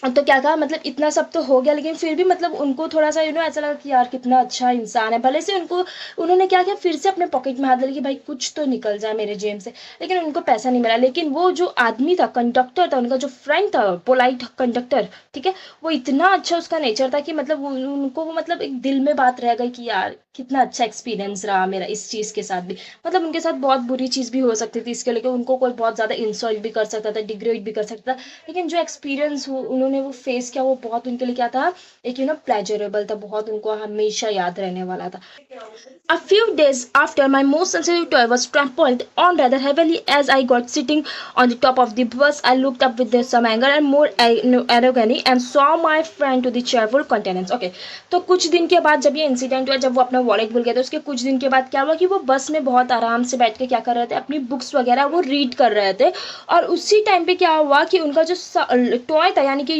तो क्या कहा, मतलब इतना सब तो हो गया, लेकिन फिर भी मतलब उनको थोड़ा सा ऐसा लगा कि यार कितना अच्छा इंसान है। भले से उनको उन्होंने क्या किया, फिर से अपने पॉकेट में हाथ डाला कि भाई कुछ तो निकल जाए मेरे जेब से, लेकिन उनको पैसा नहीं मिला। लेकिन वो जो आदमी था, कंडक्टर था, उनका जो फ्रेंड था, पोलाइट कंडक्टर, ठीक है, वो इतना अच्छा उसका नेचर था कि मतलब उनको वो मतलब एक दिल में बात रह गई कि यार कितना अच्छा एक्सपीरियंस रहा मेरा इस चीज़ के साथ भी। मतलब उनके साथ बहुत बुरी चीज़ भी हो सकती थी, इसके लेके उनको कोई बहुत ज़्यादा इंसल्ट भी कर सकता था, डिग्रेड भी कर सकता था, लेकिन जो एक्सपीरियंस उन्होंने वो फेस किया वो बहुत उनके लिए क्या था, एक प्लेजरेबल था, बहुत उनको हमेशा याद रहने वाला था। A few days after, my most sensitive toy was trampled on rather heavily as I got sitting on the top of the bus. I looked up with some anger and more arrogance and saw my friend to the cheerful countenance. Okay, तो कुछ दिन के बाद जब ये incident हुआ, जब वो अपना वॉलेट भूल गया, तो उसके कुछ दिन के बाद क्या हुआ कि वो बस में बहुत आराम से बैठ के क्या कर रहे थे, अपनी बुक्स वगैरह वो रीड कर रहे थे। और उसी टाइम पे क्या हुआ कि उनका जो टॉय था, यानी कि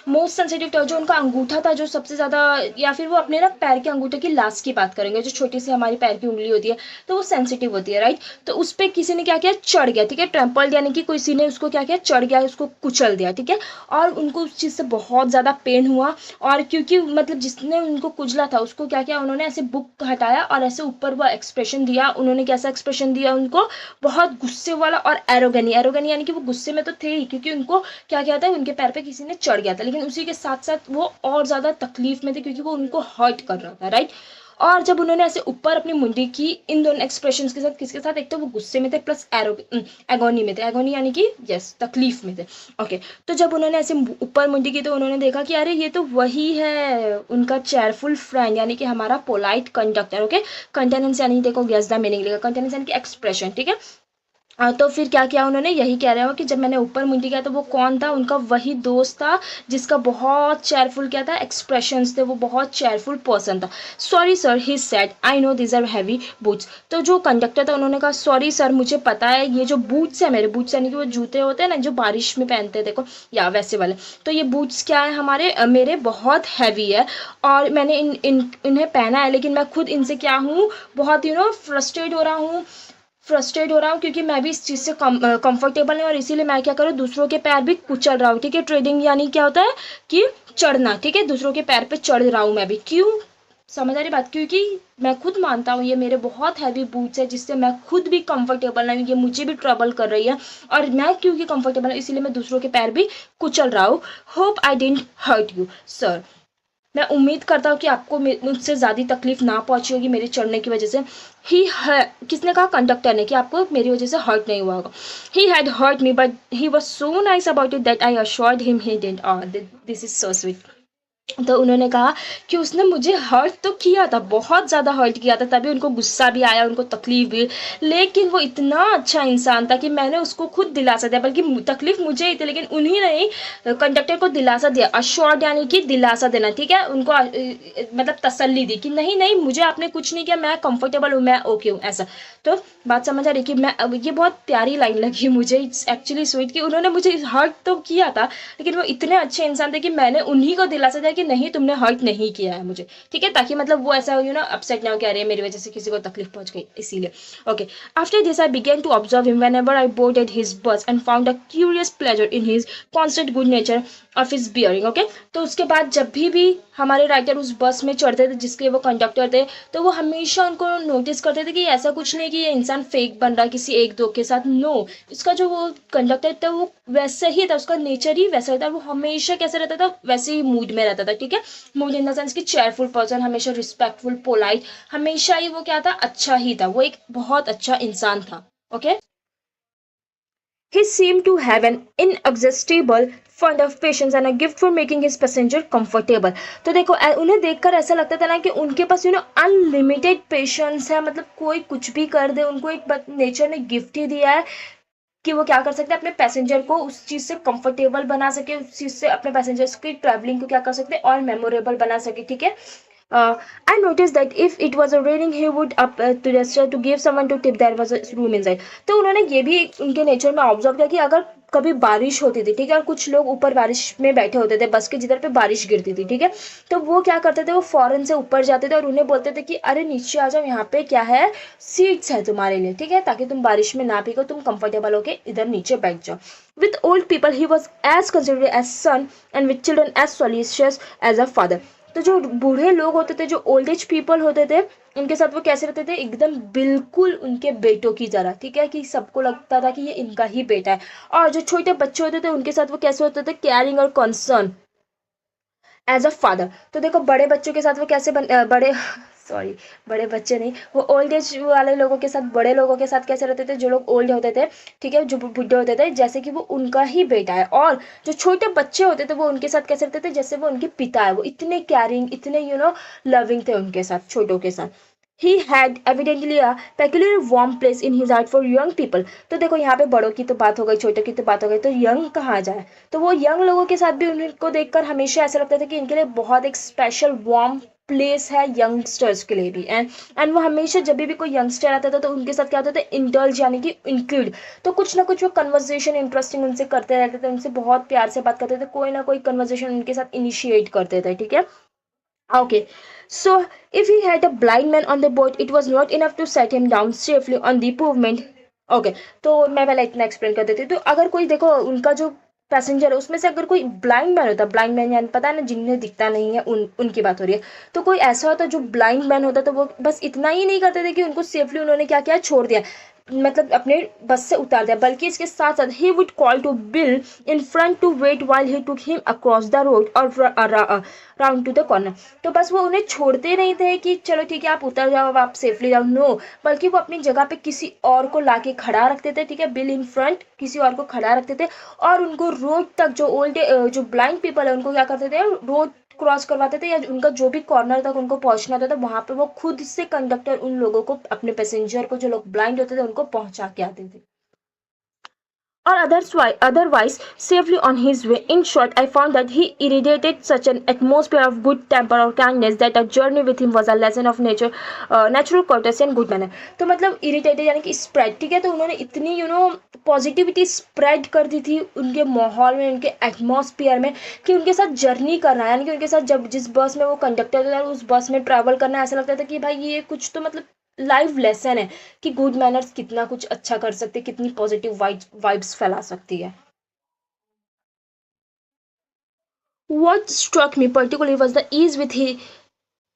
मोस्ट सेंसिटिव टॉय, जो उनका अंगूठा था, जो सबसे ज़्यादा, या फिर वो अपने ना पैर के अंगूठे की लास्ट की बात करेंगे, जो छोटी सी हमारी पैर की उंगली होती है, तो वो सेंसिटिव होती है, राइट। तो उस पर किसी ने क्या किया, चढ़ गया, ठीक है, ट्रम्पल्ड, यानी कि किसी ने उसको क्या किया, चढ़ गया, उसको कुचल दिया, ठीक है। और उनको उस चीज़ से बहुत ज़्यादा पेन हुआ। और क्योंकि मतलब जिसने उनको कुचला था उसको क्या किया, उन्होंने ऐसे बुक हटाया और ऐसे ऊपर वो एक्सप्रेशन दिया। उन्होंने कैसा एक्सप्रेशन दिया उनको, बहुत गुस्से वाला और एरोगनी। एरोगनी यानी कि वो गुस्से में तो थे ही, क्योंकि उनको क्या किया था, उनके पैर पे किसी ने चढ़ गया था, लेकिन उसी के साथ साथ वो और ज़्यादा तकलीफ में थे क्योंकि वो उनको हर्ट कर रहा था, राइट। और जब उन्होंने ऐसे ऊपर अपनी मुंडी की, इन दोनों एक्सप्रेशंस के साथ, किसके साथ, एक तो वो गुस्से में थे प्लस एगोनी में थे। एगोनी यानी कि यस, तकलीफ में थे। ओके, तो जब उन्होंने ऐसे ऊपर मुंडी की तो उन्होंने देखा कि अरे ये तो वही है उनका चेयरफुल फ्रेंड, यानी कि हमारा पोलाइट कंडक्टर। ओके, कंटेनेंस यानी देखो गेस द मीनिंग लेगा, कंटेनेंस यानी कि एक्सप्रेशन, ठीक है। तो फिर क्या किया उन्होंने, यही कह रहे हो कि जब मैंने ऊपर मुंडी किया तो वो कौन था, उनका वही दोस्त था जिसका बहुत चेयरफुल क्या था, एक्सप्रेशंस थे, वो बहुत चेयरफुल पर्सन था। Sorry sir, he said, I know this are heavy boots. तो जो कंडक्टर था उन्होंने कहा, सॉरी सर, मुझे पता है ये जो बूट्स है मेरे, बूट्स यानी कि वो जूते होते हैं ना जो बारिश में पहनते हैं, देखो या वैसे वाले, तो ये बूट्स क्या है हमारे, मेरे बहुत हैवी है और मैंने इन्हें पहना है, लेकिन मैं खुद इनसे क्या हूँ, बहुत फ्रस्ट्रेट हो रहा हूँ क्योंकि मैं भी इस चीज़ से कंफर्टेबल नहीं, और इसीलिए मैं क्या करूँ, दूसरों के पैर भी कुचल रहा हूँ, ठीक है। ट्रेडिंग यानी क्या होता है कि चढ़ना, ठीक है, दूसरों के पैर पे चढ़ रहा हूँ मैं भी, क्यों समझ आ रही बात, क्योंकि मैं खुद मानता हूँ ये मेरे बहुत हैवी बूट्स है जिससे मैं खुद भी कंफर्टेबल नहीं हूँ, ये मुझे भी ट्रबल कर रही है, और मैं क्योंकि कंफर्टेबल हूँ इसीलिए मैं दूसरों के पैर भी कुचल रहा हूँ। Hope I didn't hurt you sir. मैं उम्मीद करता हूँ कि आपको मुझसे ज़्यादा तकलीफ ना पहुंची होगी मेरे चढ़ने की वजह से। ही है, किसने कहा? कंडक्टर ने, कि आपको मेरी वजह से हर्ट नहीं हुआ होगा। He had hurt me but he was so nice about it that I assured him he didn't. This is so sweet. तो उन्होंने कहा कि उसने मुझे हर्ट तो किया था, बहुत ज़्यादा हर्ट किया था, तभी उनको गुस्सा भी आया, उनको तकलीफ भी, लेकिन वो इतना अच्छा इंसान था कि मैंने उसको खुद दिलासा दिया, बल्कि तकलीफ मुझे ही थी लेकिन उन्हीं ने ही कंडक्टर को दिलासा दिया। अश्योर्ड यानी कि दिलासा देना, ठीक है, उनको मतलब तसल्ली दी कि नहीं नहीं मुझे आपने कुछ नहीं किया, मैं कंफर्टेबल हूँ, मैं ओके हूँ, ऐसा। तो बात समझ आ रही कि मैं, अब ये बहुत प्यारी लाइन लगी मुझे, इट्स एक्चुअली स्वीट, कि उन्होंने मुझे हर्ट तो किया था लेकिन वो इतने अच्छे इंसान थे कि मैंने उन्हीं को दिलासा दिया कि नहीं तुमने हर्ट नहीं किया है मुझे, ठीक है, ताकि मतलब वो ऐसा अपसेट ना हो कि अरे मेरी वजह से किसी को तकलीफ पहुंच गई, इसीलिए। Okay, after this I begin to observe him whenever I boarded his bus and found a curious pleasure in his constant good nature of his bearing. Okay, तो उसके बाद जब भी हमारे राइटर उस बस में चढ़ते थे जिसके वो कंडक्टर थे, तो वो हमेशा उनको नोटिस करते थे कि ऐसा कुछ नहीं कि ये इंसान फेक बन रहा है किसी एक दो के साथ, नो, इसका जो वो कंडक्टर था वो वैसे ही था, उसका नेचर ही वैसा था, वो हमेशा कैसे रहता था, वैसे ही मूड में रहता था, ठीक है। मूड इन द सेंस कि चेयरफुल पर्सन, हमेशा रिस्पेक्टफुल, पोलाइट, हमेशा ही वो क्या था, अच्छा ही था, वो एक बहुत अच्छा इंसान था। Okay, he seemed to have an inexhaustible fund of patience and a gift for making his passenger comfortable। तो देखो उन्हें देखकर ऐसा लगता था ना कि उनके पास अनलिमिटेड पेशेंस है, मतलब कोई कुछ भी कर दे, उनको एक नेचर ने गिफ्ट ही दिया है कि वो क्या कर सकते हैं, अपने पैसेंजर को उस चीज़ से कंफर्टेबल बना सके, उस चीज़ से अपने पैसेंजर्स की ट्रैवलिंग को क्या कर सकते हैं और मेमोरेबल बना सके, ठीक है। I noticed that if it was raining, he would up to the restaurant to give someone to tip. There was a room inside। तो उन्होंने ये भी उनके नेचर में ऑब्जर्व किया कि अगर कभी बारिश होती थी, ठीक है, और कुछ लोग ऊपर बारिश में बैठे होते थे बस के जिधर पे बारिश गिरती थी, ठीक है, तो वो क्या करते थे, वो फौरन से ऊपर जाते थे और उन्हें बोलते थे कि अरे नीचे आ जाओ, यहाँ पे क्या है, सीट्स है तुम्हारे लिए, ठीक है, ताकि तुम बारिश में ना भीगो, तुम कंफर्टेबल होके इधर नीचे बैठ जाओ। With old people he was as considerate as son and with children as solicitous as a father। तो जो बूढ़े लोग होते थे, जो ओल्ड एज पीपल होते थे, उनके साथ वो कैसे रहते थे, एकदम बिल्कुल उनके बेटों की तरह, ठीक है, कि सबको लगता था कि ये इनका ही बेटा है। और जो छोटे बच्चे होते थे उनके साथ वो कैसे होते थे, केयरिंग और कंसर्न एज अ फादर। तो देखो बड़े बच्चों के साथ वो कैसे बड़े सॉरी, बड़े बच्चे नहीं, वो ओल्ड एज वाले लोगों के साथ, बड़े लोगों के साथ कैसे रहते थे, जो लोग ओल्ड होते थे, ठीक है, जो बुढ़े होते थे, जैसे कि वो उनका ही बेटा है। और जो छोटे बच्चे होते थे वो उनके साथ कैसे रहते थे, जैसे वो उनके पिता है, वो इतने कैरिंग, इतने लविंग थे उनके साथ, छोटों के साथ। He had evidently a peculiar warm place in his heart for young people। तो देखो यहाँ पे बड़ों की तो बात हो गई, छोटों की तो बात हो गई, तो यंग कहाँ जाए, तो वो यंग लोगों के साथ भी उनको देखकर हमेशा ऐसा लगता था कि इनके लिए बहुत एक स्पेशल वार्म प्लेस है, यंगस्टर्स के लिए भी। एंड वो हमेशा जब भी कोई यंगस्टर आता था तो उनके साथ क्या होता था, इंडल्ज यानी कि इंक्लूड, तो कुछ ना कुछ वो कन्वर्सेशन इंटरेस्टिंग उनसे करते रहते थे, उनसे बहुत प्यार से बात करते थे, कोई ना कोई कन्वर्सेशन उनके साथ इनिशिएट करते थे, ठीक है। Okay, so if he had a blind man on the boat, it was not enough to set him down safely on the pavement। Okay, तो मैं पहले इतना एक्सप्लेन कर देती हूँ। तो अगर कोई देखो उनका जो पैसेंजर है उसमें से अगर कोई ब्लाइंड मैन होता, ब्लाइंड मैन यानी पता है ना, जिन्हें दिखता नहीं है, उनकी बात हो रही है। तो कोई ऐसा होता जो ब्लाइंड मैन होता, तो वो बस इतना ही नहीं करते थे कि उनको सेफली उन्होंने क्या किया, छोड़ दिया, मतलब अपने बस से उतार दिया, बल्कि इसके साथ साथ he would call to Bill in front to wait while he took him across the road और राउंड टू द कॉर्नर। तो बस वो उन्हें छोड़ते नहीं थे कि चलो ठीक है आप उतर जाओ, अब आप सेफली जाओ, नो, बल्कि वो अपनी जगह पे किसी और को लाके खड़ा रखते थे, ठीक है, बिल इन फ्रंट, किसी और को खड़ा रखते थे, और उनको रोड तक, जो ब्लाइंड पीपल है उनको क्या करते थे, रोड क्रॉस करवाते थे, या उनका जो भी कॉर्नर तक उनको पहुंचना होता था वहां पे वो खुद से कंडक्टर उन लोगों को, अपने पैसेंजर को, जो लोग ब्लाइंड होते थे उनको पहुंचा के आते थे, or otherwise safely on his way। In short, I found that he irradiated such an atmosphere of good temper or kindness that a journey with him was a lesson of natural courtesy and good manner। तो मतलब irritated यानी कि spread, ठीक है, तो उन्होंने इतनी positivity spread कर दी थी उनके माहौल में, उनके एटमॉस्फेयर में, कि उनके साथ जर्नी करना, यानी कि उनके साथ जब जिस बस में वो कंडक्टर था उस बस में ट्रैवल करना, ऐसा लगता था कि भाई ये कुछ तो मतलब लाइव लेसन है कि गुड मैनर्स कितना कुछ अच्छा कर सकते, कितनी पॉजिटिव वाइब्स फैला सकती है। What struck me particularly was the ease with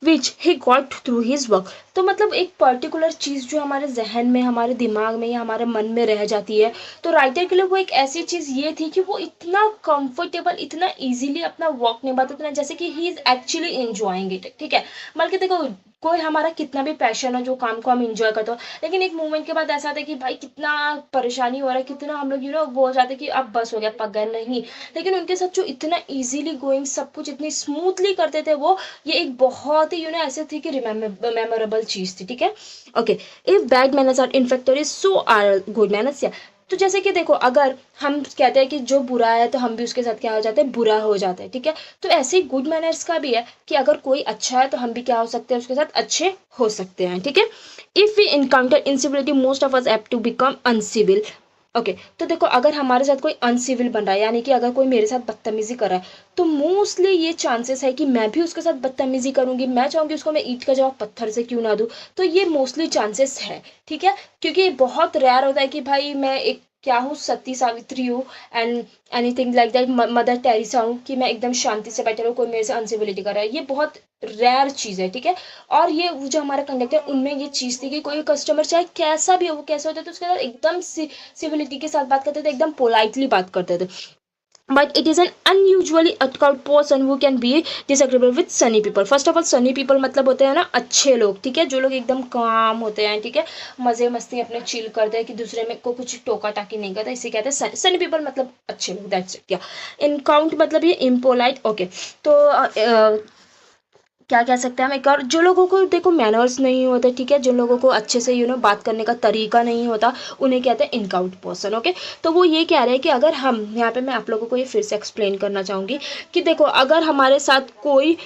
which he got through his work. तो मतलब एक पर्टिकुलर चीज़ जो हमारे जहन में, हमारे दिमाग में या हमारे मन में रह जाती है, तो राइटर के लिए वो एक ऐसी चीज़ ये थी कि वो इतना कंफर्टेबल, इतना इजीली अपना वर्क निभाते थे ना, जैसे कि he is actually enjoying it. ठीक है, बल्कि देखो कोई हमारा कितना भी पैशन हो, जो काम को हम इंजॉय करते हो, लेकिन एक मूवमेंट के बाद ऐसा आता है कि भाई कितना परेशानी हो रहा है, कितना हम लोग वो हो जाते हैं कि अब बस हो गया, पक गए, नहीं। लेकिन उनके साथ जो इतना इजीली गोइंग, सब कुछ इतनी स्मूथली करते थे वो, ये एक बहुत ही ऐसे थी कि मेमोरेबल चीज थी। ठीक है, okay. If bad manners are infected, so are good manners. या तो जैसे कि देखो, अगर हम कहते हैं कि जो बुरा है तो हम भी उसके साथ क्या हो जाते हैं, बुरा हो जाते हैं। ठीक है, तो ऐसे ही गुड मैनर्स का भी है कि अगर कोई अच्छा है तो हम भी क्या हो सकते हैं, उसके साथ अच्छे हो सकते हैं। ठीक है, if we encounter incivility, most of us have to become uncivil. Okay, तो देखो अगर हमारे साथ कोई अनसिविल बन रहा है, यानी कि अगर कोई मेरे साथ बदतमीजी कर रहा है, तो मोस्टली ये चांसेस है कि मैं भी उसके साथ बदतमीजी करूंगी। मैं चाहूंगी उसको मैं ईंट का जवाब पत्थर से क्यों ना दूं। तो ये मोस्टली चांसेस है। ठीक है, क्योंकि ये बहुत रेयर होता है कि भाई मैं एक क्या हूँ, सती सावित्री हूँ and anything like that, mother Teresa हूँ, कि मैं एकदम शांति से बैठे रहूँ, कोई मेरे से अनसिविलिटी कर रहा है। ये बहुत रेयर चीज़ है। ठीक है, और ये जो हमारा कंडक्टर, उनमें ये चीज़ थी कि कोई कस्टमर चाहे कैसा भी हो, वो कैसा होता है, तो उसके साथ एकदम सिविलिटी के साथ बात करते थे, एकदम पोलाइटली बात करते थे। But it is an unusually occult person who can be disagreeable with sunny people. First of all, sunny people मतलब होते हैं ना अच्छे लोग। ठीक है, जो लोग एकदम काम होते हैं। ठीक है, मजे मस्ती अपने चिल करते हैं, कि दूसरे में को कुछ टोका टाकी नहीं करता, इसे कहते हैं सनी पीपल, मतलब अच्छे लोग। That's it. क्या इनकाउंट मतलब ये इम्पोलाइट। ओके, तो क्या कह सकते हैं हम एक और, जो लोगों को देखो मैनर्स नहीं होते। ठीक है, जिन लोगों को अच्छे से बात करने का तरीका नहीं होता, उन्हें कहते हैं इनकाउंट पर्सन। ओके, तो वो ये कह रहे हैं कि अगर हम यहाँ पे, मैं आप लोगों को ये फिर से एक्सप्लेन करना चाहूँगी कि देखो अगर हमारे साथ कोई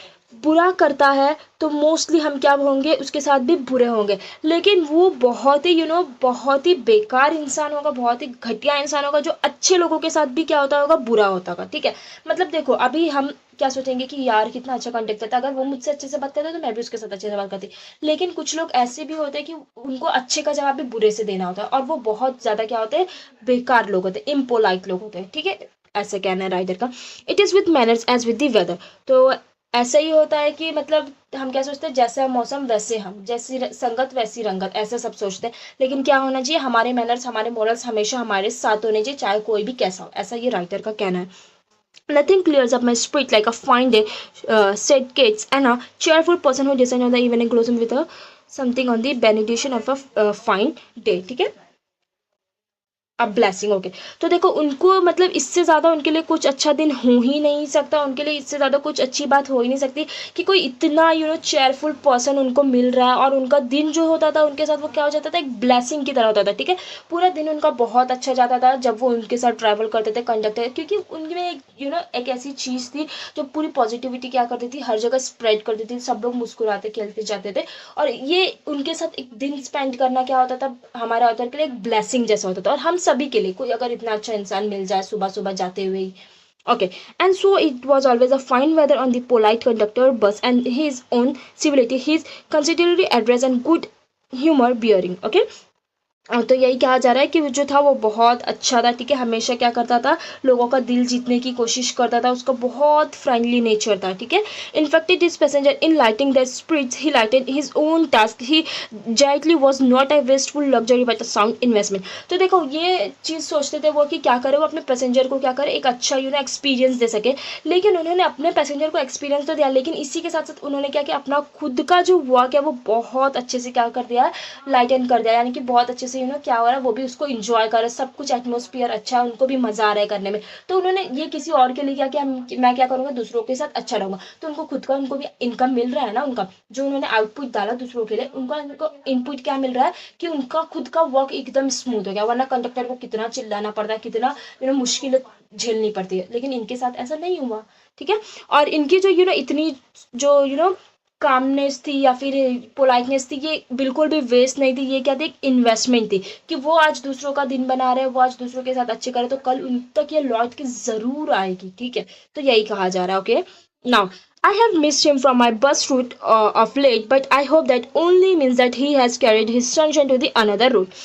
बुरा करता है तो मोस्टली हम क्या होंगे, उसके साथ भी बुरे होंगे। लेकिन वो बहुत ही बहुत ही बेकार इंसान होगा, बहुत ही घटिया इंसान होगा, जो अच्छे लोगों के साथ भी क्या होता होगा, बुरा होता होगा। ठीक है, मतलब देखो अभी हम क्या सोचेंगे कि यार कितना अच्छा कंटेक्ट था, अगर वो मुझसे अच्छे से बात करता तो मैं भी उसके साथ अच्छे से बात करती। लेकिन कुछ लोग ऐसे भी होते हैं कि उनको अच्छे का जवाब भी बुरे से देना होता है, और वो बहुत ज्यादा क्या होते हैं, बेकार लोग होते हैं, इम्पोलाइट लोग होते हैं। ठीक है, ऐसा कहना है राइटर का। It is with manners as with the weather. तो ऐसा ही होता है कि मतलब हम क्या सोचते हैं, जैसा मौसम वैसे हम, जैसी संगत वैसी रंगत, ऐसा सब सोचते हैं। लेकिन क्या होना चाहिए, हमारे मैनर्स, हमारे मोरल्स हमेशा हमारे साथ होने चाहिए, चाहे कोई भी कैसा हो। ऐसा ये राइटर का कहना है। Nothing clears up my spirit like a fine day, said Keats, and a cheerful person who descends on the evening closing with a something on the benediction of a fine day. ठीक है, अब blessing. Okay, तो देखो उनको मतलब इससे ज़्यादा उनके लिए कुछ अच्छा दिन हो ही नहीं सकता, उनके लिए इससे ज़्यादा कुछ अच्छी बात हो ही नहीं सकती कि कोई इतना चेयरफुल पर्सन उनको मिल रहा है, और उनका दिन जो होता था उनके साथ, वो क्या हो जाता था, एक ब्लेसिंग की तरह होता था। ठीक है, पूरा दिन उनका बहुत अच्छा जाता था जब वो उनके साथ ट्रैवल करते थे कंडक्टर, क्योंकि उनमें एक ऐसी चीज़ थी जो पूरी पॉजिटिविटी क्या करती थी, हर जगह स्प्रेड करती थी, सब लोग मुस्कुराते खेलते जाते थे। और ये उनके साथ एक दिन स्पेंड करना क्या होता था, हमारे ऑथर के लिए एक ब्लेसिंग जैसा होता था, और हम सभी के लिए, कोई अगर इतना अच्छा इंसान मिल जाए सुबह सुबह जाते हुए ही। Okay, and so it was always a fine weather on the polite conductor bus, and his own civility, his considerate address, and good humor bearing. Okay, तो यही कहा जा रहा है कि जो था वो बहुत अच्छा था। ठीक है, हमेशा क्या करता था, लोगों का दिल जीतने की कोशिश करता था, उसका बहुत फ्रेंडली नेचर था। ठीक है, infected his passenger in lighting the spirits, he lighted his own task, he जाइटली was not a wasteful luxury but a sound investment. तो देखो ये चीज़ सोचते थे वो कि क्या करे, वो अपने पैसेंजर को क्या करे, एक अच्छा एक्सपीरियंस दे सके। लेकिन उन्होंने अपने पैसेंजर को एक्सपीरियंस तो दिया, लेकिन इसी के साथ साथ उन्होंने क्या किया, अपना खुद का जो वर्क है वो बहुत अच्छे से क्या कर दिया, लाइटन कर दिया, यानी कि बहुत अच्छे से क्या हो रहा है, वो भी उसको इंजॉय कर रहा है, सब कुछ एटमोस्फियर अच्छा है, उनको भी मजा आ रहा है करने में। तो उन्होंने ये किसी और के लिए क्या किया, मैं क्या करूंगा, दूसरों के साथ अच्छा रहूंगा। तो उनको खुद का, उनको भी इनकम मिल रहा है ना, उनका जो उन्होंने आउटपुट डाला दूसरों के लिए, उनको इनपुट क्या मिल रहा है कि उनका खुद का वर्क एकदम स्मूथ हो गया। वरना कंडक्टर को कितना चिल्लाना पड़ता है, कितना मुश्किल झेलनी पड़ती है, लेकिन इनके साथ ऐसा नहीं हुआ। ठीक है, और इनकी जो इतनी जो कामनेस थी या फिर पोलाइटनेस थी, ये बिल्कुल भी वेस्ट नहीं थी। ये क्या थी, एक इन्वेस्टमेंट थी, कि वो आज दूसरों का दिन बना रहे हैं, वो आज दूसरों के साथ अच्छे करे, तो कल उन तक ये लौट के जरूर आएगी। ठीक है, तो यही कहा जा रहा है। Okay, now I have missed him from my bus route of late, but I hope that only means that he has carried his sunshine to the another route.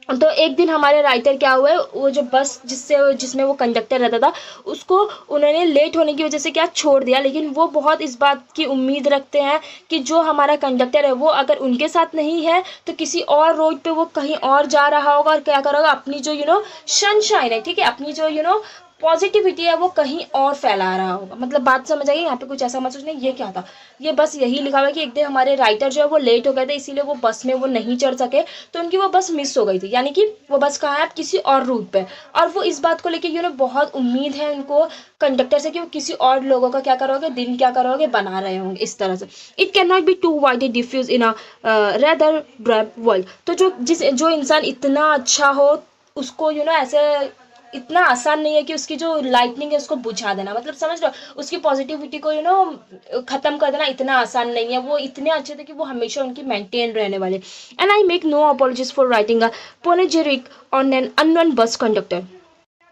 तो एक दिन हमारे राइटर क्या हुआ है, वो जो बस जिसमें वो कंडक्टर रहता था, उसको उन्होंने लेट होने की वजह से क्या छोड़ दिया। लेकिन वो बहुत इस बात की उम्मीद रखते हैं कि जो हमारा कंडक्टर है वो अगर उनके साथ नहीं है तो किसी और रोड पे वो कहीं और जा रहा होगा और क्या करेगा, अपनी जो सनशाइन है, ठीक है, अपनी जो पॉजिटिविटी है वो कहीं और फैला रहा होगा। मतलब बात समझ आई यहाँ पे, कुछ ऐसा मत सोचना ये क्या था। ये बस यही लिखा हुआ है कि एक दिन हमारे राइटर जो है वो लेट हो गए थे, इसीलिए वो बस में वो नहीं चढ़ सके, तो उनकी वो बस मिस हो गई थी। यानी कि वो बस कहाँ है, किसी और रूट पे। और वो इस बात को लेके बहुत उम्मीद है उनको कंडक्टर से कि वो किसी और लोगों का क्या करोगे, दिन क्या करोगे, बना रहे होंगे इस तरह से। It can not be too widely diffuse in a rather ब्रैप वर्ल्ड। तो जो इंसान इतना अच्छा हो उसको ऐसे इतना आसान नहीं है कि उसकी जो लाइटनिंग है उसको बुझा देना। मतलब समझ लो, उसकी पॉजिटिविटी को खत्म कर देना इतना आसान नहीं है। वो इतने अच्छे थे कि वो हमेशा उनकी मेंटेन रहने वाले। And I make no apologies for writing a panegyric on an unknown bus conductor.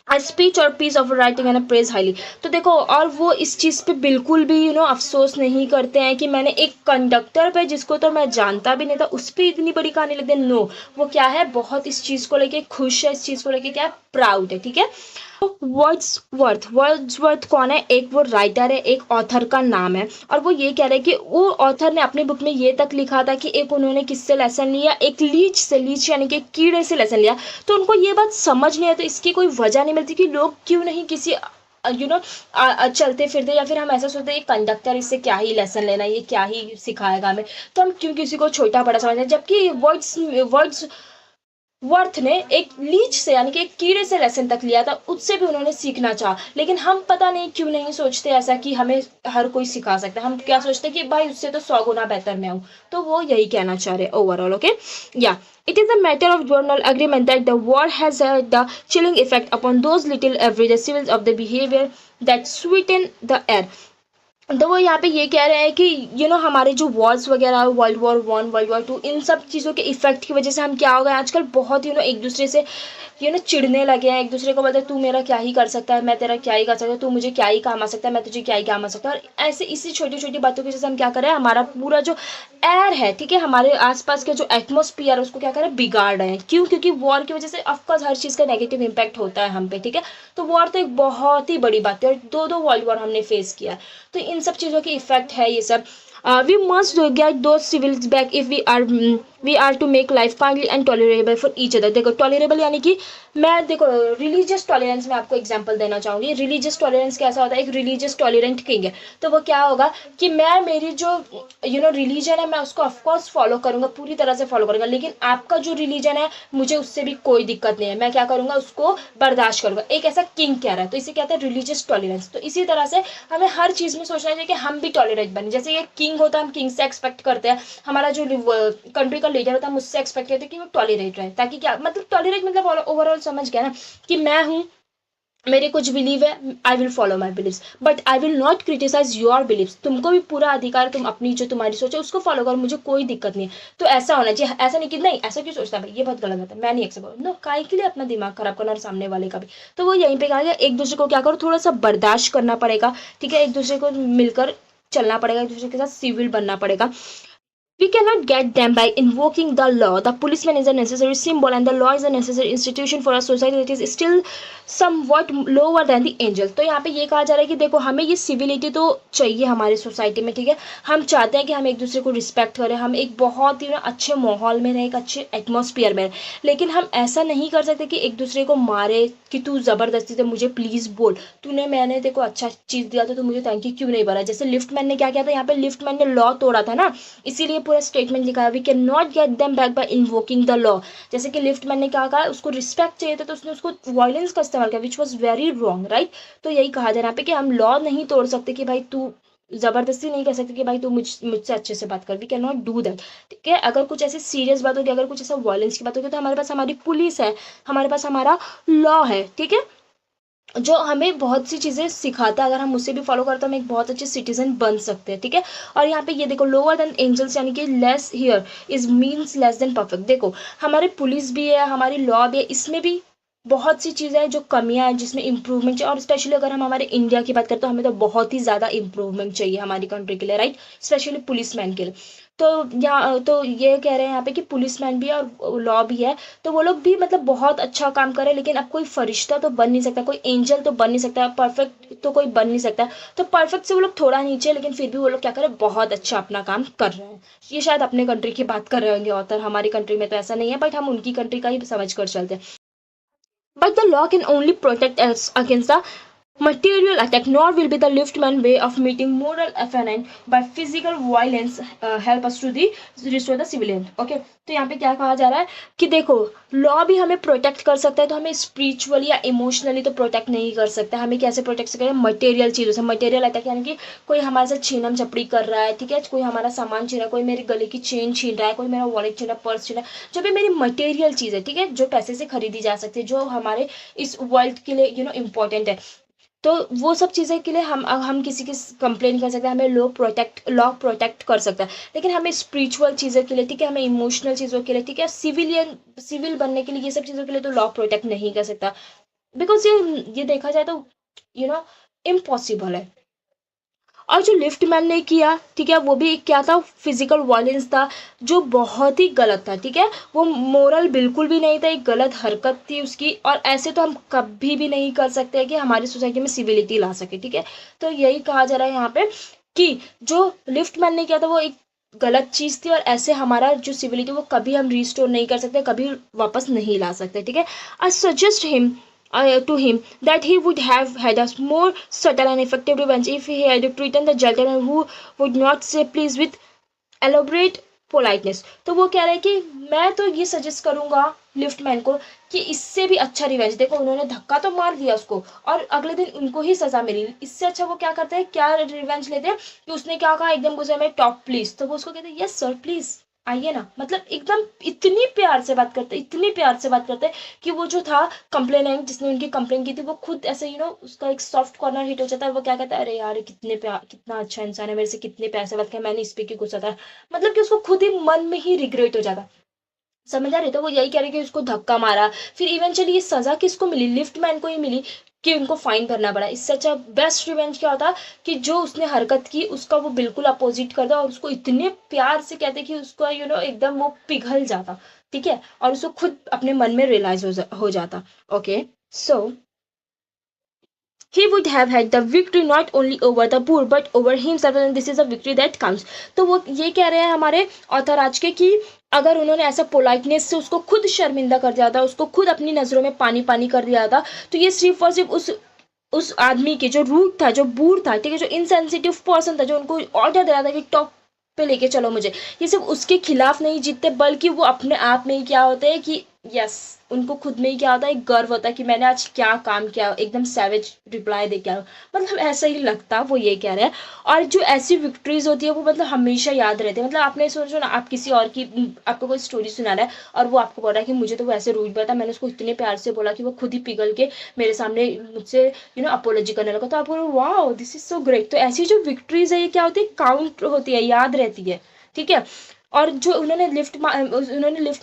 I speech और piece of writing and praise highly. तो देखो, और वो इस चीज़ पे बिल्कुल भी अफसोस नहीं करते हैं कि मैंने एक कंडक्टर पे, जिसको तो मैं जानता भी नहीं था, उस पर इतनी बड़ी कहानी लिख दी। नो, वो क्या है, बहुत इस चीज़ को लेके खुश है, इस चीज़ को लेके क्या है, प्राउड है, ठीक है। वर्ड्सवर्थ कौन है, एक वो राइटर है, एक ऑथर का नाम है। और वो ये कह रहे हैं कि वो ऑथर ने अपनी बुक में ये तक लिखा था कि एक उन्होंने किससे लेसन लिया, एक लीच से, लीच यानी कि कीड़े से लेसन लिया। तो उनको ये बात समझ नहीं है, तो इसकी कोई वजह नहीं मिलती कि लोग क्यों नहीं किसी चलते फिरते, या फिर हम ऐसा सोचते हैं कंडक्टर इससे क्या ही लेसन लेना, ये क्या ही सिखाएगा हमें, तो हम क्यों किसी को छोटा बड़ा समझते हैं। जबकि वर्ड्स वर्थ ने एक लीच से यानी कि एक कीड़े से लेसन तक लिया था, उससे भी उन्होंने सीखना चाहा। लेकिन हम पता नहीं क्यों नहीं सोचते ऐसा कि हमें हर कोई सिखा सकता है। हम क्या सोचते हैं कि भाई उससे तो 100 गुना बेहतर मैं हूँ। तो वो यही कहना चाह रहे ओवरऑल। ओके, या it is a matter of general agreement that the war has had the chilling effect upon those little everyday civils of the behavior that sweeten the air। तो वो यहाँ पे ये कह रहे हैं कि हमारे जो वॉर्स वगैरह, वर्ल्ड वॉर 1, वर्ल्ड वॉर 2, इन सब चीज़ों के इफेक्ट की वजह से हम क्या हो गए आजकल, बहुत एक दूसरे से चिढ़ने लगे हैं। एक दूसरे को बोलते हैं तू मेरा क्या ही कर सकता है, मैं तेरा क्या ही कर सकता हूँ, तू मुझे क्या ही काम आ सकता है, मैं तुझे क्या ही काम आ सकता हूँ। और ऐसे इसी छोटी छोटी बातों की वजह से हम क्या कर रहे हैं, हमारा पूरा जो एयर है, ठीक है, हमारे आसपास के जो एटमोस्फियर है उसको क्या कर रहे हैं, बिगाड़ रहे हैं। क्यों? क्योंकि वॉर की वजह से ऑफकोर्स हर चीज़ का नेगेटिव इम्पैक्ट होता है हम पे, ठीक है। तो वॉर तो एक बहुत ही बड़ी बात है, और दो वर्ल्ड वॉर हमने फेस किया है। तो इन सब चीज़ों की इफेक्ट है ये सब। We must get those civils back if we are to make life kindly and tolerable for each other। देखो, tolerable यानी कि मैं, देखो, रिलीजियस टॉलरेंस में आपको एग्जांपल देना चाहूंगी। रिलीजियस टॉलरेंस कैसा होता है, एक रिलीजियस टॉलरेंट किंग है, तो वो क्या होगा कि मैं, मेरी जो रिलीजन है, मैं उसको ऑफकोर्स फॉलो करूंगा, पूरी तरह से फॉलो करूंगा। लेकिन आपका जो रिलीजन है, मुझे उससे भी कोई दिक्कत नहीं है, मैं क्या करूंगा, उसको बर्दाश्त करूंगा। एक ऐसा किंग कह रहा है, तो इसे कहते हैं रिलीजियस टॉलरेंस। तो इसी तरह से हमें हर चीज में सोचना चाहिए कि हम भी टॉलरेट बने। जैसे ये किंग होता है, हम किंग से एक्सपेक्ट करते हैं, हमारा जो कंट्री का लीडर होता है, मुझसे एक्सपेक्ट करते हैं कि वो टॉलरेट रहे। ताकि क्या मतलब, टॉलरेट मतलब ओवरऑल समझ गया ना, कि मैं हूँ, मेरे कुछ बिलीव है, I will follow my believes, but I will not criticise your believes. तुमको भी पूरा अधिकार, तुम अपनी जो तुम्हारी सोच है उसको फॉलो करो, मुझे कोई दिक्कत नहीं है। तो ऐसा होना चाहिए, ऐसा नहीं कि नहीं ऐसा क्यों सोचता है भाई, ये बहुत गलत बात है, मैं नहीं एक्सेप्ट करूँ। नो, काय के लिए अपना दिमाग खराब करना और सामने वाले का भी। तो वो यहीं पे कहा गया, एक दूसरे को क्या करो, थोड़ा सा बर्दाश्त करना पड़ेगा, ठीक है, एक दूसरे को मिलकर चलना पड़ेगा, एक दूसरे के साथ सिविल बनना पड़ेगा। We cannot get them by invoking the law. The policeman is a necessary symbol and the law is a necessary institution for a society that is still somewhat lower than the angel। तो यहाँ पे ये कहा जा रहा है कि देखो, हमें ये सिविलिटी तो चाहिए हमारी सोसाइटी में, ठीक है। हम चाहते हैं कि हम एक दूसरे को रिस्पेक्ट करें, हम एक बहुत ही अच्छे माहौल में रहें, एक अच्छे एटमॉस्फेयर में रहें। लेकिन हम ऐसा नहीं कर सकते कि एक दूसरे को मारे, कि तू ज़बरदस्ती से मुझे प्लीज़ बोल, मैंने देखो अच्छा चीज़ दिया तो मुझे थैंक यू क्यों नहीं बोला। जैसे लिफ्टमैन ने क्या किया था, यहाँ पे लिफ्टमैन ने लॉ तोड़ा था ना, इसीलिए पूरा स्टेटमेंट लिखा है, we can not get them back by invoking the law. जैसे कि लिफ्टमैन ने क्या कहा, उसको रिस्पेक्ट चाहिए था तो उसने उसको वायलेंस का इस्तेमाल किया, which was very wrong, right. तो यही कहा जा रहा है यहाँ पे कि हम लॉ नहीं तोड़ सकते, कि भाई तू जबरदस्ती नहीं कह सकते कि भाई तू मुझसे अच्छे से बात कर, we can not do that, ठीक है। अगर कुछ ऐसी सीरियस बात होगी, अगर कुछ ऐसा वायलेंस की बात होगी, तो हमारे पास हमारी पुलिस है, हमारे पास हमारा लॉ है, ठीक है, जो हमें बहुत सी चीज़ें सिखाता है। अगर हम उसे भी फॉलो करते हैं, हम एक बहुत अच्छे सिटीजन बन सकते हैं, ठीक है। और यहाँ पे ये देखो, लोअर देन एंजल्स यानी कि less here is means less than perfect. देखो, हमारी पुलिस भी है, हमारी लॉ भी है, इसमें भी बहुत सी चीज़ें हैं जो कमियां हैं, जिसमें इंप्रूवमेंट चाहिए। और स्पेशली अगर हम हमारे इंडिया की बात करें, तो हमें तो बहुत ही ज़्यादा इंप्रूवमेंट चाहिए हमारी कंट्री के लिए, राइट, स्पेशली पुलिस मैन के लिए। तो यहाँ तो ये कह रहे हैं यहाँ पे कि पुलिसमैन भी है और लॉ भी है, तो वो लोग भी मतलब बहुत अच्छा काम कर रहे हैं। लेकिन अब कोई फरिश्ता तो बन नहीं सकता, कोई एंजल तो बन नहीं सकता, परफेक्ट तो कोई बन नहीं सकता। तो परफेक्ट से वो लोग थोड़ा नीचे, लेकिन फिर भी वो लोग क्या कर रहे हैं, बहुत अच्छा अपना काम कर रहे हैं। ये शायद अपने कंट्री की बात कर रहे होंगे ऑथर, हमारी कंट्री में तो ऐसा नहीं है, बट हम उनकी कंट्री का ही समझ कर चलते हैं। But the law can only protect us against the material attack, nor will be the liftman way of meeting moral offense by physical violence help us to the restore the civilian. Okay, तो यहाँ पे क्या कहा जा रहा है कि देखो, लॉ भी हमें प्रोटेक्ट कर सकता है, तो हमें स्पिरिचुअली या इमोशनली तो प्रोटेक्ट नहीं कर सकता। हमें कैसे प्रोटेक्ट कर सकते हैं, मटेरियल चीज़ों से। मटेरियल अटैक यानी कि कोई हमारे साथ छीनम झपड़ी कर रहा है, ठीक है, कोई हमारा सामान छीन रहा है, कोई मेरे गले की चेन छीन रहा है, कोई मेरा वॉलेट छीन रहा है, पर्स छीन रहा है, जो भी मेरी मटेरियल चीज़ है, ठीक है, जो पैसे से खरीदी जा सकती है, जो हमारे इस वर्ल्ड के लिए इम्पोर्टेंट है, तो वो सब चीज़ें के लिए हम किसी की कंप्लेन कर सकते हैं, हमें लॉ प्रोटेक्ट कर सकता है। लेकिन हमें स्पिरिचुअल चीज़ों के लिए, ठीक है, हमें इमोशनल चीज़ों के लिए, ठीक है, सिविल बनने के लिए, ये सब चीज़ों के लिए तो लॉ प्रोटेक्ट नहीं कर सकता। बिकॉज ये देखा जाए तो यू नो इम्पॉसिबल है। और जो लिफ्ट मैन ने किया, ठीक है, वो भी क्या था, फिजिकल वायलेंस था, जो बहुत ही गलत था, ठीक है, वो मोरल बिल्कुल भी नहीं था, एक गलत हरकत थी उसकी। और ऐसे तो हम कभी भी नहीं कर सकते कि हमारी सोसाइटी में सिविलिटी ला सके, ठीक है। तो यही कहा जा रहा है यहाँ पे कि जो लिफ्ट मैन ने किया था वो एक गलत चीज थी, और ऐसे हमारा जो सिविलिटी वो कभी हम रिस्टोर नहीं कर सकते, कभी वापस नहीं ला सकते, ठीक है। I suggest him to him that he would have had a more subtle and effective revenge if he had treated the gentleman who would not say please with elaborate politeness. तो वो कह रहे हैं कि मैं तो ये सजेस्ट करूंगा लिफ्टमैन को कि इससे भी अच्छा रिवेंज, देखो उन्होंने धक्का तो मार दिया उसको और अगले दिन उनको ही सजा मिली, इससे अच्छा वो क्या करते हैं, क्या रिवेंज लेते हैं कि उसने क्या कहा एकदम गुस्से में, टॉप प्लीज, तो वो उसको कहते हैं यस सर प्लीज आइए ना। मतलब एकदम इतनी प्यार से बात करते, इतनी प्यार से बात करते कि वो जो था कंप्लेनेंट जिसने उनकी कंप्लेन की थी, वो खुद ऐसे उसका एक सॉफ्ट कॉर्नर हिट हो जाता है। वो क्या कहता है, अरे यार कितने प्यार, कितना अच्छा इंसान है, मेरे से कितने प्यार से बात किया, मैंने इस पे क्यों गुस्सा था। मतलब कि उसको खुद ही मन में ही रिग्रेट हो जाता। समझ आ रही, तो वो यही कह रहे कि उसको धक्का मारा, फिर इवेंचुअली ये सजा किसको मिली, लिफ्टमैन को ही मिली कि उनको फाइन भरना पड़ा। इससे अच्छा बेस्ट रिवेंज क्या होता कि जो उसने हरकत की उसका वो बिल्कुल अपोजिट कर दे और उसको इतने प्यार से कहते कि उसको एकदम वो पिघल जाता, ठीक है, और उसको खुद अपने मन में रियलाइज हो जाता। Okay, so he would have had the victory not only over the poor but over himself, and this is a victory that comes। तो वो ये कह रहे हैं हमारे ऑथर आज के कि अगर उन्होंने ऐसा पोलाइटनेस से उसको खुद शर्मिंदा कर दिया था, उसको खुद अपनी नजरों में पानी पानी कर दिया था, तो ये सिर्फ और सिर्फ उस आदमी के जो रूट था, जो बूढ़ था, ठीक है, जो इनसेंसिटिव पर्सन था, जो उनको ऑर्डर दे रहा था कि टॉप पे लेके चलो मुझे, ये सिर्फ उसके खिलाफ नहीं जीतते, बल्कि वो अपने आप में ही क्या होते हैं कि यस, उनको खुद में ही क्या होता है, एक गर्व होता है कि मैंने आज क्या काम किया, एकदम सैवेज रिप्लाई दे के आया। मतलब ऐसा ही लगता, वो ये कह रहे हैं। और जो ऐसी विक्ट्रीज होती है वो मतलब हमेशा याद रहती है। मतलब आपने सोचो ना, आप किसी और की, आपको कोई स्टोरी सुना रहा है और वो आपको बोल रहा है कि मुझे तो वो ऐसे रूट बोला था, मैंने उसको इतने प्यार से बोला कि वो खुद ही पिघल के मेरे सामने मुझसे अपोलॉजी करने लगा, तो आप बोलो wow this is so great. तो ऐसी जो विक्ट्रीज है ये क्या होती है, काउंट होती है, याद रहती है, ठीक है। और जो उन्होंने लिफ्ट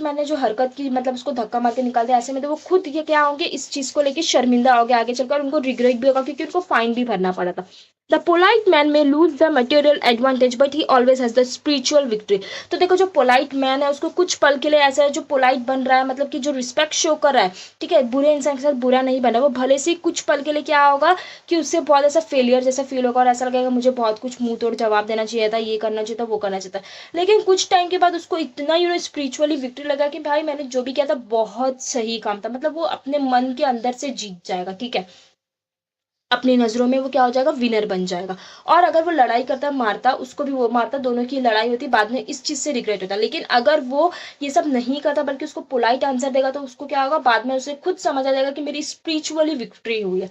मैन ने जो हरकत की, मतलब उसको धक्का मार के निकाल दिया, ऐसे में तो वो खुद ये क्या होंगे, इस चीज को लेके शर्मिंदा हो गए, आगे चलकर उनको रिग्रेट भी होगा क्योंकि उनको फाइन भी भरना पड़ा था। द पोलाइट मैन में lose the material advantage but he always has the spiritual victory. तो देखो जो पोलाइट मैन है उसको कुछ पल के लिए ऐसा है, जो पोलाइट बन रहा है, मतलब कि जो रिस्पेक्ट शो कर रहा है, ठीक है, बुरे इंसान के साथ बुरा नहीं बना, वो भले से कुछ पल के लिए क्या होगा कि उससे बहुत ऐसा फेलियर जैसा फील होगा और ऐसा लगेगा मुझे बहुत कुछ मुंह तोड़ जवाब देना चाहिए था, ये करना चाहिए था, वो करना चाहिए था। लेकिन कुछ टाइम के बाद उसको इतना स्पिरिचुअली विक्ट्री लगा कि भाई मैंने जो भी किया था बहुत सही काम था। मतलब वो अपने मन के अंदर से जीत जाएगा, ठीक है, अपनी नजरों में वो क्या हो जाएगा, विनर बन जाएगा। और अगर वो लड़ाई करता, मारता, उसको भी वो मारता, दोनों की लड़ाई होती, बाद में इस चीज से रिग्रेट होता। लेकिन अगर वो ये सब नहीं करता बल्कि उसको पोलाइट आंसर देगा, तो उसको क्या होगा, बाद में उसे खुद समझ आ जाएगा कि मेरी स्पिरिचुअली विक्ट्री हुई है।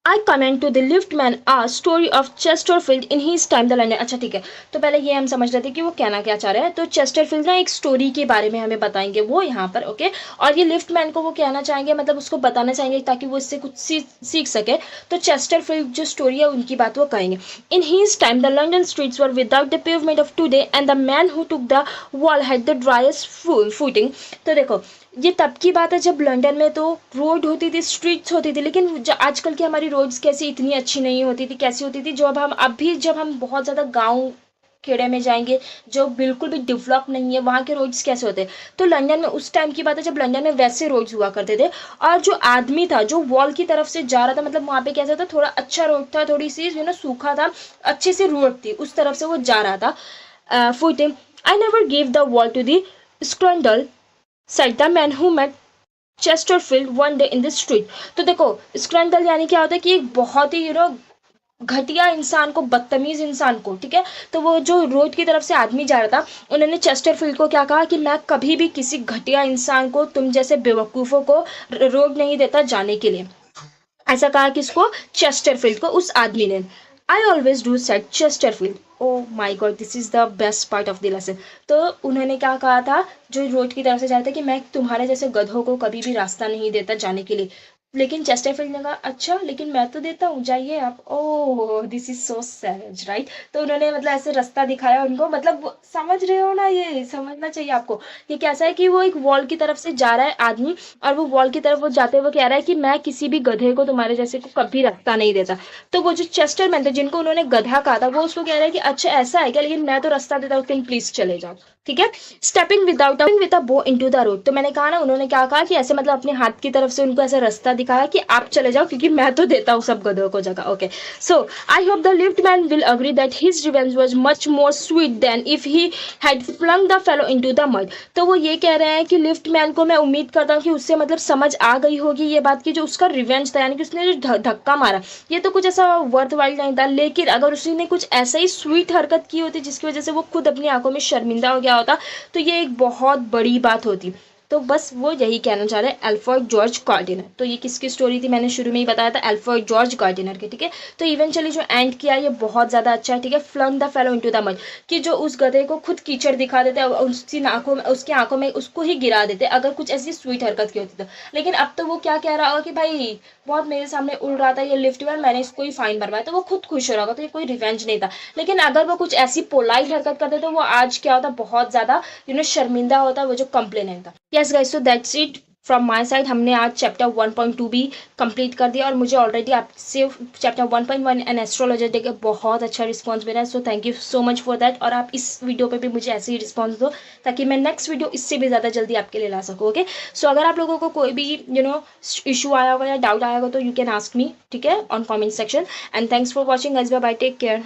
I comment to the liftman a story of Chesterfield in his time the London. अच्छा ठीक है, तो पहले ये हम समझ रहे थे कि वो कहना क्या चाह रहे हैं। तो चेस्टरफील्ड ना एक स्टोरी के बारे में हमें बताएंगे वो यहाँ पर, ओके। और ये लिफ्टमैन को वो कहना चाहेंगे, मतलब उसको बताना चाहेंगे ताकि वो इससे कुछ सीख सके। तो चेस्टरफील्ड जो स्टोरी है उनकी बात वो कहेंगे। In his time the London streets were without the pavement of today and the man who took the wall had the driest footing. तो देखो ये तब की बात है जब लंदन में तो रोड होती थी, स्ट्रीट्स होती थी, लेकिन आजकल की हमारी रोड्स कैसी इतनी अच्छी नहीं होती थी। कैसी होती थी, जब हम बहुत ज़्यादा गांव खेड़े में जाएंगे जो बिल्कुल भी डेवलप नहीं है, वहाँ के रोड्स कैसे होते हैं। तो लंदन में उस टाइम की बात है जब लंदन में वैसे रोड्स हुआ करते थे। और जो आदमी था जो वॉल की तरफ से जा रहा था, मतलब वहाँ पे कैसा था, थोड़ा अच्छा रोड था, थोड़ी सी सूखा था, अच्छे से रोड थी, उस तरफ से वो जा रहा था footing. I never give the wall to the scoundrel, said the man who met Chesterfield one day in the street. तो देखो, स्क्रैंडल यानी क्या होता है कि एक बहुत ही घटिया इंसान को, बदतमीज इंसान को, ठीक है। तो वो जो रोड की तरफ से आदमी जा रहा था, उन्होंने चेस्टरफील्ड को क्या कहा कि मैं कभी भी किसी घटिया इंसान को, तुम जैसे बेवकूफ़ों को रोड नहीं देता जाने के लिए। ऐसा कहा किसको? चेस्टरफील्ड को, उस आदमी ने। I always do said Chesterfield. Oh my God, this is the best part of the lesson. तो उन्होंने क्या कहा था, जो रोड की तरफ से जा रहे थे, कि मैं तुम्हारे जैसे गधों को कभी भी रास्ता नहीं देता जाने के लिए। लेकिन चेस्टरफील्ड ने कहा अच्छा, लेकिन मैं तो देता हूँ, जाइए आप। Oh, this is so savage, right. तो उन्होंने मतलब ऐसे रास्ता दिखाया उनको, मतलब समझ रहे हो ना, ये समझना चाहिए आपको। ये कैसा है कि वो एक वॉल की तरफ से जा रहा है आदमी, और वो वॉल की तरफ वो जाते हुए कह रहा है कि मैं किसी भी गधे को, तुम्हारे जैसे को, कभी रास्ता नहीं देता। तो वो जो चेस्टरमैन थे, जिनको उन्होंने गधा कहा था, वो उसको कह रहा है कि अच्छा ऐसा है क्या, लेकिन मैं तो रास्ता देता हूँ, तुम प्लीज चले जाओ, ठीक है। स्टेपिंग विदाउट विद अ बो इनटू द रोड। तो मैंने कहा ना, उन्होंने क्या कहा कि ऐसे मतलब अपने हाथ की तरफ से उनको ऐसा रास्ता दिखाया कि आप चले जाओ, क्योंकि मैं तो देता हूँ सब गधों को जगह। Okay, so I hope the lift man will agree that his revenge was much more sweet than if he had flung the fellow into the mud. तो वो ये कह रहे हैं कि लिफ्ट मैन को मैं उम्मीद करता हूँ कि उससे मतलब समझ आ गई होगी ये बात, की जो उसका रिवेंज था, यानी कि उसने जो धक्का मारा, ये तो कुछ ऐसा वर्थ वाइल नहीं था। लेकिन अगर उसने कुछ ऐसा ही स्वीट हरकत की होती जिसकी वजह से वो खुद अपनी आंखों में शर्मिंदा हो गया होता, तो ये एक बहुत बड़ी बात होती। तो बस वो यही कहना चाह रहे हैं अल्फ्रेड जॉर्ज गार्डिनर। तो ये किसकी स्टोरी थी, मैंने शुरू में ही बताया था, अल्फ्रेड जॉर्ज गार्डिनर की, ठीक है। तो इवेंचुअली जो एंड किया ये बहुत ज़्यादा अच्छा है, ठीक है। Flung the fellow into the mud, कि जो उस गधे को खुद कीचड़ दिखा देते और उसकी आंखों में, उसकी आंखों में उसको ही गिरा देते, अगर कुछ ऐसी स्वीट हरकत की होती तो। लेकिन अब तो वो क्या कह रहा होगा कि भाई बहुत मेरे सामने उड़ रहा था ये लिफ्ट मैन, मैंने इसको ही फाइन भरवाया, तो वो खुद खुश हो रहा होगा, तो ये कोई रिवेंज नहीं था। लेकिन अगर वो कुछ ऐसी पोलाइट हरकत करते तो वो आज क्या होता, बहुत ज़्यादा शर्मिंदा होता वो जो कंप्लेनेंट था। Yes guys, so that's it from my side. हमने आज चैप्टर 1.2 भी कंप्लीट कर दिया, और मुझे ऑलरेडी आपसे चैप्टर 1.1 एंड एस्ट्रोलॉजी देकर बहुत अच्छा रिस्पॉन्स मिला है। So thank you so much for that. और आप इस वीडियो पे भी मुझे ऐसे ही रिस्पॉन्स दो, ताकि मैं नेक्स्ट वीडियो इससे भी ज़्यादा जल्दी आपके लिए ला सकूँ। ओके, सो अगर आप लोगों को कोई भी इशू आया होगा या डाउट आया होगा, तो यू कैन आस्क मी, ठीक है, on comment section. And thanks for watching guys, bye bye, take care.